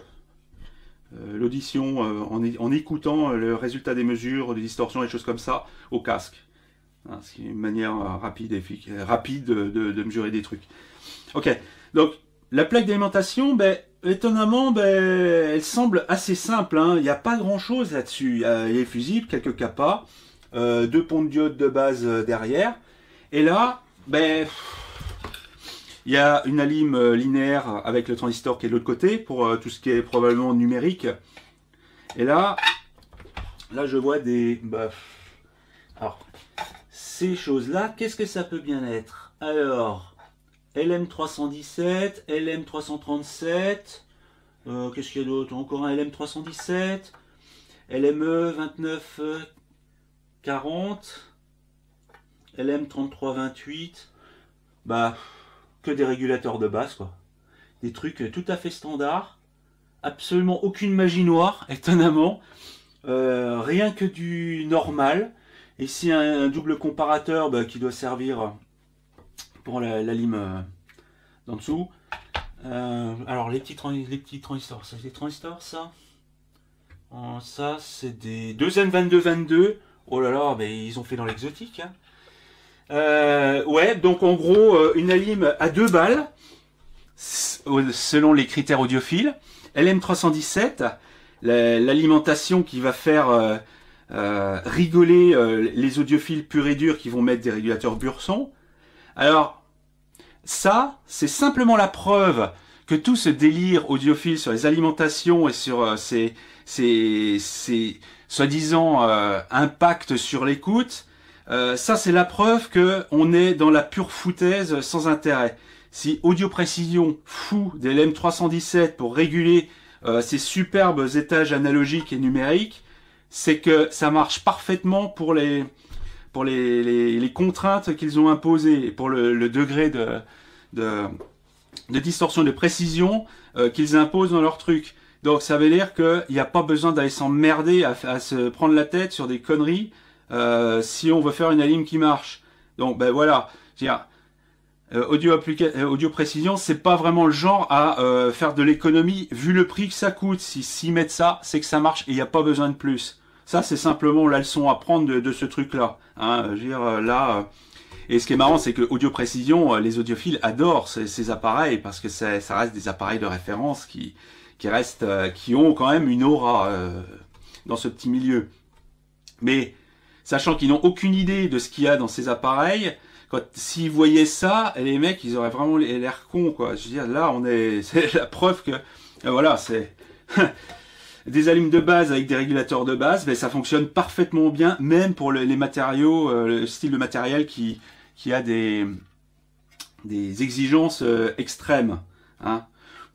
l'audition, en écoutant le résultat des mesures, des distorsions et des choses comme ça au casque. Hein, c'est une manière rapide de mesurer des trucs. Ok, donc la plaque d'alimentation, ben, étonnamment, ben, elle semble assez simple. Hein. Il n'y a pas grand chose là-dessus. Il y a les fusibles, quelques capas, 2 ponts de diode de base derrière. Et là, ben, il y a une alim linéaire avec le transistor qui est de l'autre côté pour tout ce qui est probablement numérique. Et là je vois des... Bah, alors, ces choses-là, qu'est-ce que ça peut bien être? Alors, LM317, LM337, qu'est-ce qu'il y a d'autre? Encore un LM317, LME 2940, LM3328, bah... que des régulateurs de base, quoi. Des trucs tout à fait standards, absolument aucune magie noire, étonnamment, rien que du normal. Ici un double comparateur bah, qui doit servir pour la lime d'en dessous. Alors les petits transistors, c'est des transistors ça. Ça c'est des 2N2222. Oh là là, mais ils ont fait dans l'exotique. Hein. Ouais, donc en gros, une alim à 2 balles, selon les critères audiophiles. LM317, l'alimentation qui va faire rigoler les audiophiles purs et durs qui vont mettre des régulateurs Burson. Alors, ça, c'est simplement la preuve que tout ce délire audiophile sur les alimentations et sur ces soi-disant impacts sur l'écoute, ça c'est la preuve que on est dans la pure foutaise sans intérêt. Si Audio Précision fout des LM317 pour réguler ces superbes étages analogiques et numériques, c'est que ça marche parfaitement pour les contraintes qu'ils ont imposées et pour le degré de distorsion de précision qu'ils imposent dans leur truc. Donc ça veut dire qu'il n'y a pas besoin d'aller s'emmerder à se prendre la tête sur des conneries si on veut faire une alim qui marche. Donc ben voilà, audio précision, c'est pas vraiment le genre à faire de l'économie vu le prix que ça coûte. S'ils mettent ça, c'est que ça marche et il n'y a pas besoin de plus. Ça c'est simplement la leçon à prendre de ce truc-là. Hein, je veux dire là. Et ce qui est marrant, c'est que Audio Précision, les audiophiles adorent ces appareils parce que ça reste des appareils de référence qui ont quand même une aura dans ce petit milieu. Mais sachant qu'ils n'ont aucune idée de ce qu'il y a dans ces appareils, s'ils voyaient ça, les mecs, ils auraient vraiment l'air cons, quoi. Je veux dire, là, c'est la preuve que, voilà, c'est des allumes de base avec des régulateurs de base, mais ça fonctionne parfaitement bien, même pour les matériaux, le style de matériel qui qui a des exigences extrêmes. Hein.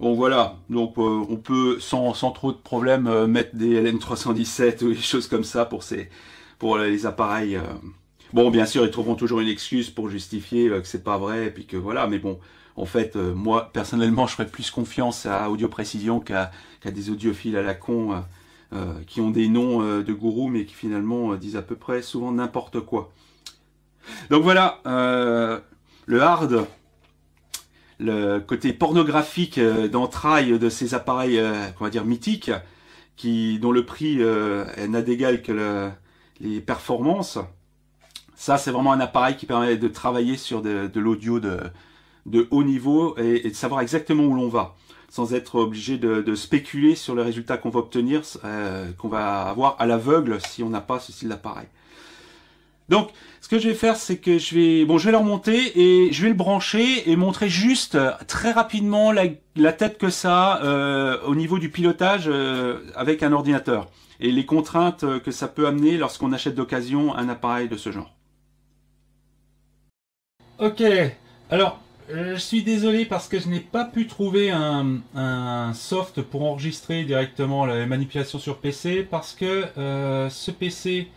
Bon voilà, donc on peut sans trop de problème mettre des LM317 ou des choses comme ça pour les appareils. Bon, bien sûr, ils trouveront toujours une excuse pour justifier que c'est pas vrai, et puis que voilà, mais bon, en fait, moi, personnellement, je ferais plus confiance à Audio Précision qu'à des audiophiles à la con qui ont des noms de gourous, mais qui finalement disent à peu près souvent n'importe quoi. Donc voilà, le hard, le côté pornographique d'entrailles de ces appareils, on va dire mythiques, dont le prix n'a d'égal que les performances. Ça, c'est vraiment un appareil qui permet de travailler sur de l'audio de haut niveau et de savoir exactement où l'on va, sans être obligé de spéculer sur le résultat qu'on va obtenir, qu'on va avoir à l'aveugle si on n'a pas ce style d'appareil. Donc, ce que je vais faire, c'est que je vais le remonter et je vais le brancher et montrer juste très rapidement la tête que ça a au niveau du pilotage avec un ordinateur et les contraintes que ça peut amener lorsqu'on achète d'occasion un appareil de ce genre. Ok, alors je suis désolé parce que je n'ai pas pu trouver un soft pour enregistrer directement la manipulation sur PC parce que ce PC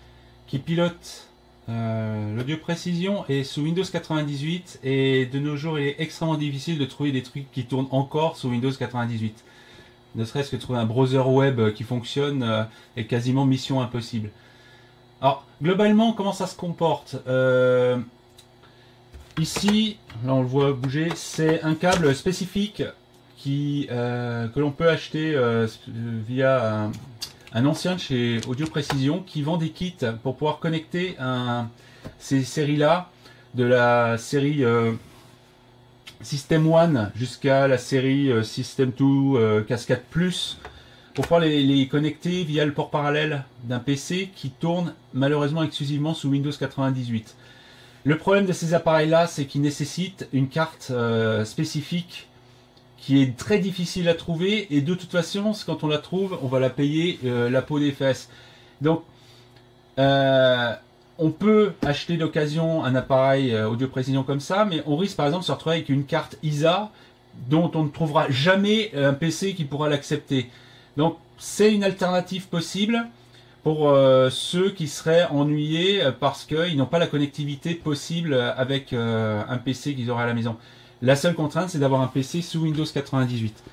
qui pilote l'audio précision est sous Windows 98 et de nos jours il est extrêmement difficile de trouver des trucs qui tournent encore sous Windows 98. Ne serait-ce que trouver un browser web qui fonctionne est quasiment mission impossible. Alors globalement comment ça se comporte ici, là on le voit bouger, c'est un câble spécifique que l'on peut acheter via un ancien de chez Audio Précision qui vend des kits pour pouvoir connecter ces séries-là, de la série System 1 jusqu'à la série System 2 Cascade Plus, pour pouvoir les connecter via le port parallèle d'un PC qui tourne malheureusement exclusivement sous Windows 98. Le problème de ces appareils-là, c'est qu'ils nécessitent une carte spécifique qui est très difficile à trouver et de toute façon, quand on la trouve, on va la payer la peau des fesses. Donc, on peut acheter d'occasion un appareil Audio Précision comme ça, mais on risque par exemple de se retrouver avec une carte ISA dont on ne trouvera jamais un PC qui pourra l'accepter. Donc, c'est une alternative possible pour ceux qui seraient ennuyés parce qu'ils n'ont pas la connectivité possible avec un PC qu'ils auraient à la maison. La seule contrainte, c'est d'avoir un PC sous Windows 98.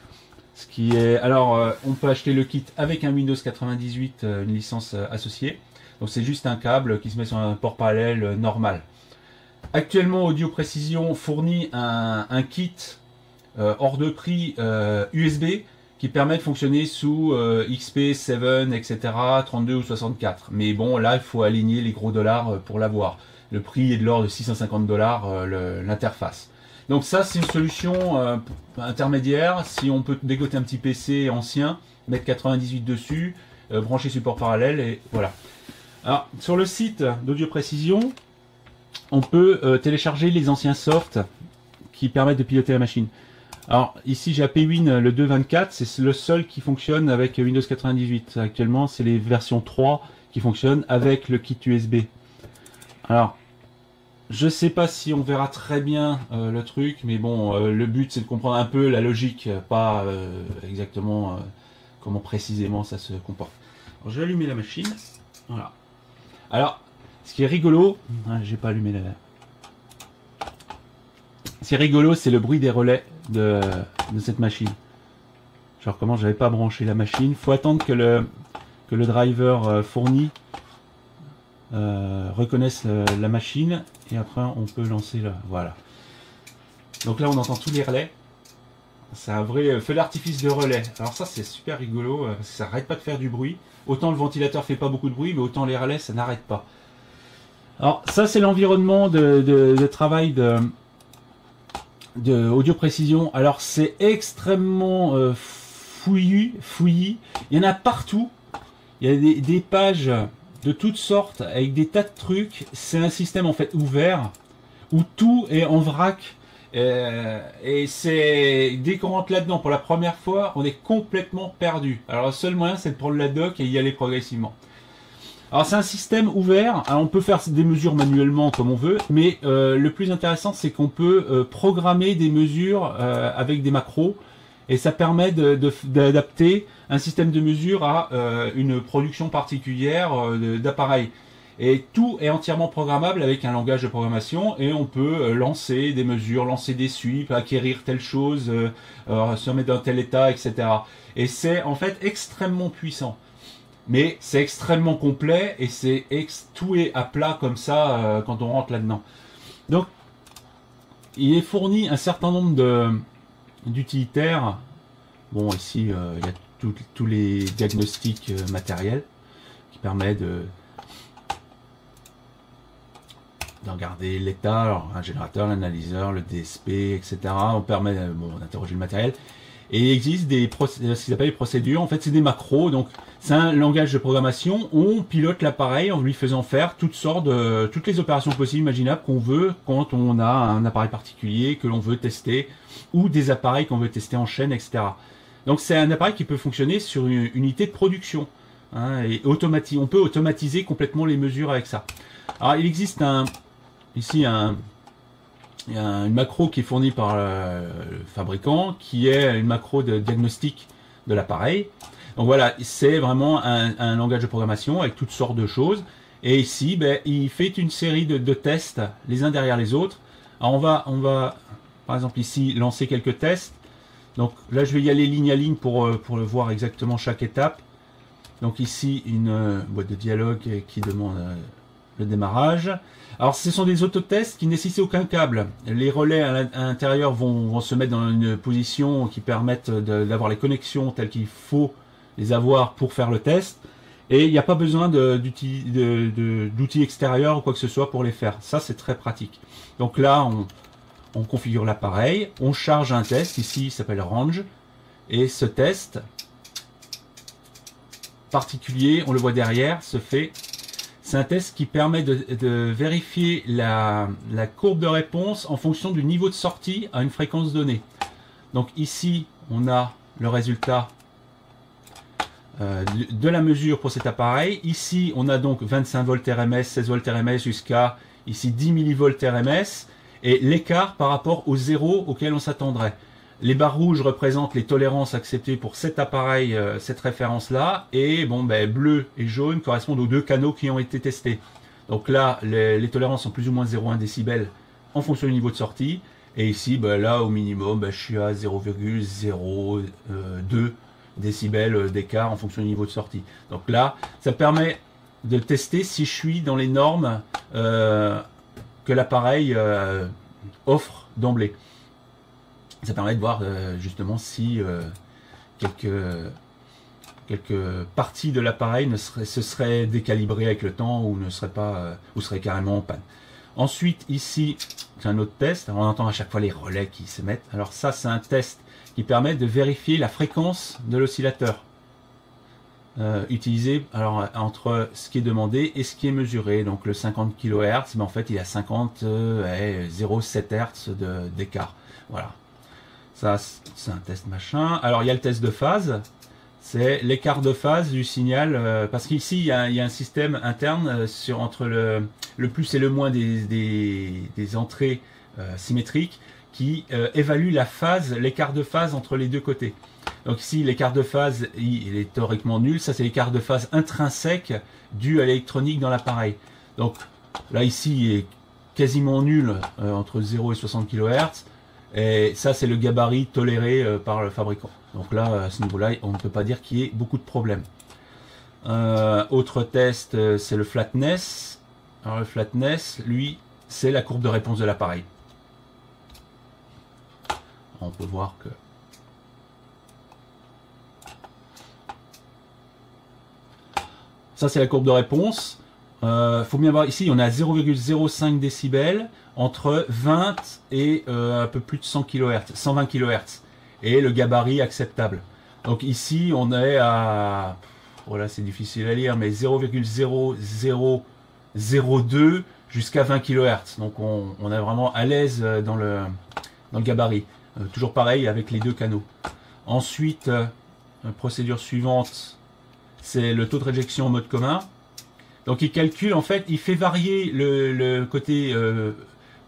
Ce qui est, alors, on peut acheter le kit avec un Windows 98, une licence associée. Donc c'est juste un câble qui se met sur un port parallèle normal. Actuellement, Audio Précision fournit un kit hors de prix USB qui permet de fonctionner sous XP, 7, etc., 32 ou 64. Mais bon, là, il faut aligner les gros dollars pour l'avoir. Le prix est de l'ordre de 650 $, l'interface. Donc ça, c'est une solution intermédiaire. Si on peut dégoter un petit PC ancien, mettre 98 dessus, brancher support parallèle, et voilà. Alors, sur le site d'Audio Précision, on peut télécharger les anciens softs qui permettent de piloter la machine. Alors ici j'ai APWin le 2.24, c'est le seul qui fonctionne avec Windows 98. Actuellement c'est les versions 3 qui fonctionnent avec le kit USB. Alors je sais pas si on verra très bien le truc, mais bon le but c'est de comprendre un peu la logique, pas exactement comment précisément ça se comporte. Alors je vais allumer la machine. Voilà. Alors ce qui est rigolo, j'ai pas allumé la... Ce qui est rigolo, c'est le bruit des relais de cette machine. Je recommence, j'avais pas branché la machine. Faut attendre que le driver fourni reconnaisse la machine et après on peut lancer le... Voilà. Donc là on entend tous les relais. C'est un vrai feu d'artifice de relais. Alors ça c'est super rigolo, parce que ça n'arrête pas de faire du bruit. Autant le ventilateur fait pas beaucoup de bruit, mais autant les relais ça n'arrête pas. Alors ça c'est l'environnement de travail de Audio Précision. Alors c'est extrêmement fouillis. Il y en a partout. Il y a des pages de toutes sortes avec des tas de trucs. C'est un système en fait ouvert où tout est en vrac. Et c'est dès qu'on rentre là-dedans pour la première fois, on est complètement perdu. Alors le seul moyen c'est de prendre la doc et y aller progressivement. Alors c'est un système ouvert, alors on peut faire des mesures manuellement comme on veut, mais le plus intéressant c'est qu'on peut programmer des mesures avec des macros, et ça permet d'adapter un système de mesure à une production particulière d'appareils. Et tout est entièrement programmable avec un langage de programmation, et on peut lancer des mesures, lancer des sweeps, acquérir telle chose, se mettre dans tel état, etc. Et c'est en fait extrêmement puissant. Mais c'est extrêmement complet, et tout est à plat comme ça quand on rentre là-dedans. Donc, il est fourni un certain nombre d'utilitaires. Bon, ici, il y a tous les diagnostics matériels qui permettent de regarder l'état, alors un générateur, l'analyseur, le DSP, etc. On permet d'interroger le matériel. Et il existe ce qu'ils appellent les procédures. En fait, c'est des macros. Donc, c'est un langage de programmation. On pilote l'appareil en lui faisant faire toutes les opérations possibles, imaginables qu'on veut quand on a un appareil particulier que l'on veut tester, ou des appareils qu'on veut tester en chaîne, etc. Donc, c'est un appareil qui peut fonctionner sur une unité de production. Hein, et on peut automatiser complètement les mesures avec ça. Alors, il existe ici il y a une macro qui est fournie par le fabricant, qui est une macro de diagnostic de l'appareil. Donc voilà, c'est vraiment un langage de programmation avec toutes sortes de choses. Et ici, il fait une série de tests les uns derrière les autres. Alors on va par exemple ici lancer quelques tests. Donc là, je vais y aller ligne à ligne pour le voir exactement chaque étape. Donc ici, une boîte de dialogue qui demande le démarrage. Alors ce sont des autotests qui ne nécessitent aucun câble. Les relais à l'intérieur vont se mettre dans une position qui permettent d'avoir les connexions telles qu'il faut les avoir pour faire le test. Et il n'y a pas besoin d'outils extérieurs ou quoi que ce soit pour les faire. Ça, c'est très pratique. Donc là, on configure l'appareil, on charge un test, ici il s'appelle Range. Et ce test particulier, on le voit derrière, se fait... C'est un test qui permet de vérifier la courbe de réponse en fonction du niveau de sortie à une fréquence donnée. Donc ici, on a le résultat de la mesure pour cet appareil. Ici, on a donc 25 volts RMS, 16 volts RMS jusqu'à ici 10 millivolts RMS, et l'écart par rapport au zéro auquel on s'attendrait. Les barres rouges représentent les tolérances acceptées pour cet appareil, cette référence-là, et bleu et jaune correspondent aux deux canaux qui ont été testés. Donc là, les tolérances sont plus ou moins 0,1 décibels en fonction du niveau de sortie, et ici, là, au minimum, je suis à 0,02 décibels d'écart en fonction du niveau de sortie. Donc là, ça permet de tester si je suis dans les normes que l'appareil offre d'emblée. Ça permet de voir justement si quelques parties de l'appareil se seraient décalibrées avec le temps ou ne seraient pas ou seraient carrément en panne. Ensuite, ici, c'est un autre test. Alors, on entend à chaque fois les relais qui se mettent. Alors ça, c'est un test qui permet de vérifier la fréquence de l'oscillateur utilisé entre ce qui est demandé et ce qui est mesuré. Donc le 50 kHz, mais en fait, il a 0,7 Hz d'écart. Voilà. Ça, c'est un test machin. Alors, il y a le test de phase. C'est l'écart de phase du signal. Parce qu'ici, il y a un système interne entre le plus et le moins des entrées symétriques qui évalue la phase, l'écart de phase entre les deux côtés. Donc ici, l'écart de phase, il est théoriquement nul. Ça, c'est l'écart de phase intrinsèque dû à l'électronique dans l'appareil. Donc là, ici, il est quasiment nul entre 0 et 60 kHz. Et ça, c'est le gabarit toléré par le fabricant. Donc là, à ce niveau-là, on ne peut pas dire qu'il y ait beaucoup de problèmes. Autre test, c'est le flatness. Alors le flatness, lui, c'est la courbe de réponse de l'appareil. On peut voir que... Ça, c'est la courbe de réponse. Faut bien voir, ici, on a 0,05 décibels entre 20 et un peu plus de 100 kHz, 120 kHz. Et le gabarit acceptable. Donc ici, on est à... Voilà, c'est difficile à lire, mais 0,0002 jusqu'à 20 kHz. Donc on est vraiment à l'aise dans le gabarit. Toujours pareil avec les deux canaux. Ensuite, procédure suivante, c'est le taux de réjection en mode commun. Donc il calcule, en fait, il fait varier le côté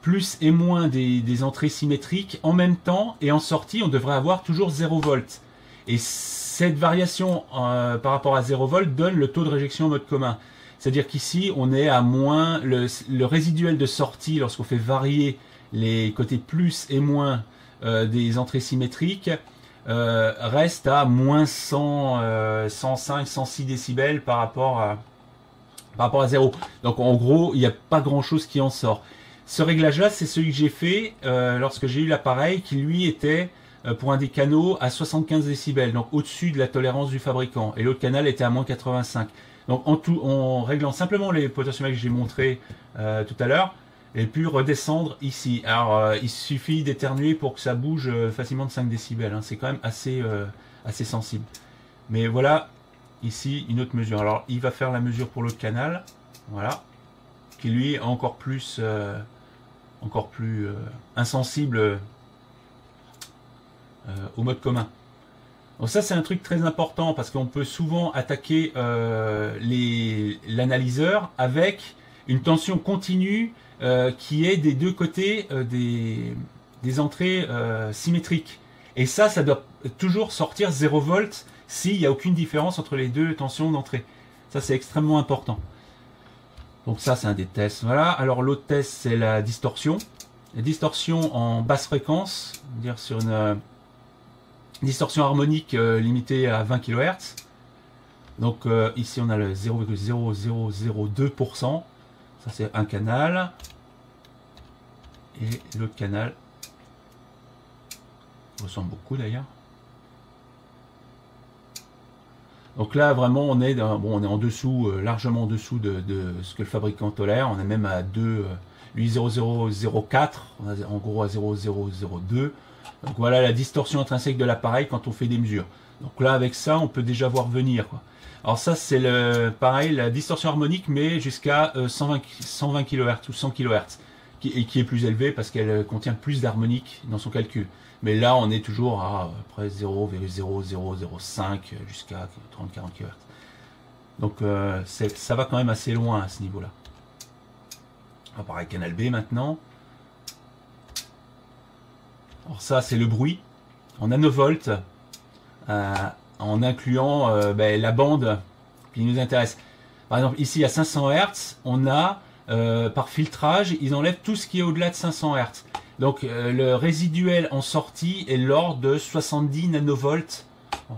plus et moins des entrées symétriques en même temps, et en sortie, on devrait avoir toujours 0 volts. Et cette variation par rapport à 0 volts donne le taux de réjection en mode commun. C'est-à-dire qu'ici, on est à moins, le résiduel de sortie, lorsqu'on fait varier les côtés plus et moins des entrées symétriques, reste à moins 100, 105, 106 décibels par rapport à 0. Donc en gros, il n'y a pas grand-chose qui en sort. Ce réglage-là, c'est celui que j'ai fait lorsque j'ai eu l'appareil qui, lui, était pour un des canaux à 75 décibels, donc au-dessus de la tolérance du fabricant. Et l'autre canal était à moins 85. Donc en réglant simplement les potentiomètres que j'ai montré tout à l'heure, et puis redescendre ici. Alors il suffit d'éternuer pour que ça bouge facilement de 5 décibels. Hein. C'est quand même assez sensible. Mais voilà, ici une autre mesure. Alors il va faire la mesure pour l'autre canal, voilà, qui lui est encore plus insensible au mode commun. Donc ça c'est un truc très important parce qu'on peut souvent attaquer l'analyseur avec une tension continue qui est des deux côtés des entrées symétriques. Et ça doit toujours sortir 0 volts s'il n'y a aucune différence entre les deux tensions d'entrée. Ça c'est extrêmement important. Donc ça c'est un des tests. Voilà. Alors l'autre test c'est la distorsion. La distorsion en basse fréquence, dire sur une distorsion harmonique limitée à 20 kHz. Donc ici on a le 0,0002%. Ça c'est un canal. Et l'autre canal ressemble beaucoup d'ailleurs. Donc là vraiment on est en dessous, largement en dessous de ce que le fabricant tolère. On est même à 2, lui 0,004, en gros à 0,002. Donc voilà la distorsion intrinsèque de l'appareil quand on fait des mesures. Donc là avec ça on peut déjà voir venir, quoi. Alors ça c'est pareil, la distorsion harmonique mais jusqu'à 120 kHz ou 100 kHz et qui est plus élevée parce qu'elle contient plus d'harmonique dans son calcul. Mais là on est toujours à près 0,0005 jusqu'à 30-40 kHz. Donc ça va quand même assez loin à ce niveau là. Pareil canal B maintenant. Alors ça c'est le bruit en nanovolts en incluant la bande qui nous intéresse. Par exemple ici à 500 Hz on a par filtrage ils enlèvent tout ce qui est au-delà de 500 Hz. Donc le résiduel en sortie est l'ordre de 70 nanovolts.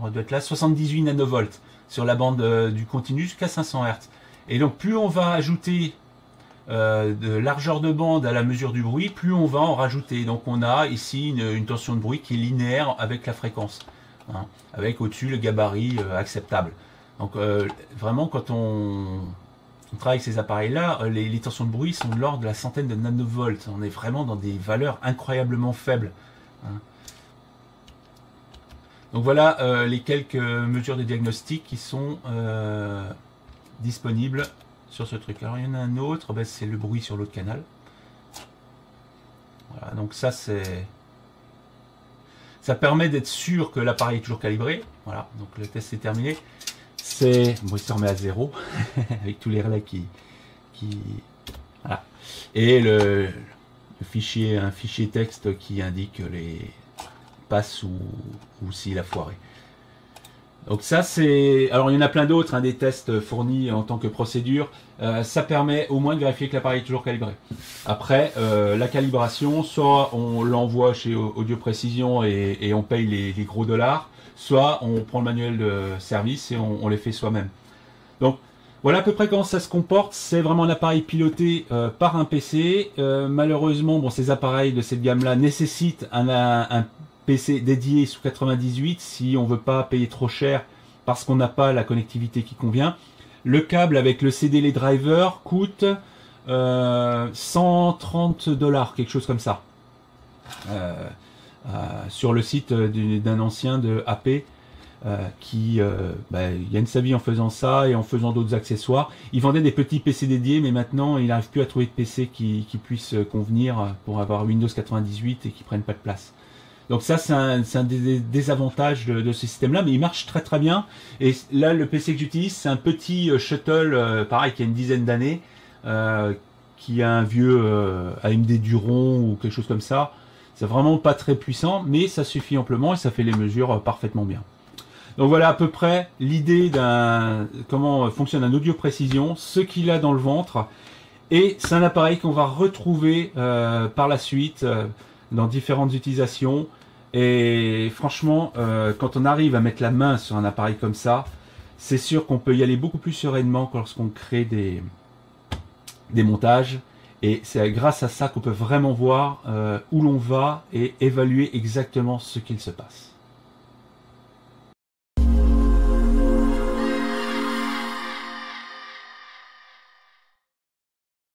On doit être là 78 nanovolts sur la bande du continu jusqu'à 500 Hz. Et donc plus on va ajouter de largeur de bande à la mesure du bruit, plus on va en rajouter. Donc on a ici une tension de bruit qui est linéaire avec la fréquence, hein, avec au-dessus le gabarit acceptable. Donc vraiment quand on travaille avec ces appareils-là, les tensions de bruit sont de l'ordre de la centaine de nanovolts. On est vraiment dans des valeurs incroyablement faibles, hein. Donc voilà les quelques mesures de diagnostic qui sont disponibles sur ce truc. Alors il y en a un autre, c'est le bruit sur l'autre canal. Voilà, donc ça permet d'être sûr que l'appareil est toujours calibré. Voilà, donc le test est terminé. Il se remet à 0 avec tous les relais qui voilà. Et un fichier texte qui indique les passes ou s'il a foiré. Donc ça c'est... Alors il y en a plein d'autres, hein, des tests fournis en tant que procédure. Ça permet au moins de vérifier que l'appareil est toujours calibré. Après, la calibration, soit on l'envoie chez Audio Précision et on paye les gros dollars, soit on prend le manuel de service et on les fait soi-même. Donc voilà à peu près comment ça se comporte. C'est vraiment un appareil piloté par un PC. Malheureusement, bon, ces appareils de cette gamme-là nécessitent un PC dédié sous 98 si on veut pas payer trop cher parce qu'on n'a pas la connectivité qui convient. Le câble avec le CD, les drivers coûte 130 $, quelque chose comme ça. Sur le site d'un ancien de AP qui gagne sa vie en faisant ça et en faisant d'autres accessoires. Il vendait des petits PC dédiés, mais maintenant il n'arrive plus à trouver de PC qui puisse convenir pour avoir Windows 98 et qui prennent pas de place. Donc ça, c'est un des désavantages de ce système-là, mais il marche très très bien. Et là, le PC que j'utilise, c'est un petit shuttle, pareil, qui a une dizaine d'années, qui a un vieux AMD Duron ou quelque chose comme ça. C'est vraiment pas très puissant, mais ça suffit amplement et ça fait les mesures parfaitement bien. Donc voilà à peu près l'idée d'un comment fonctionne un audio précision, ce qu'il a dans le ventre. Et c'est un appareil qu'on va retrouver par la suite dans différentes utilisations. Et franchement, quand on arrive à mettre la main sur un appareil comme ça, c'est sûr qu'on peut y aller beaucoup plus sereinement que lorsqu'on crée des montages. Et c'est grâce à ça qu'on peut vraiment voir où l'on va et évaluer exactement ce qu'il se passe.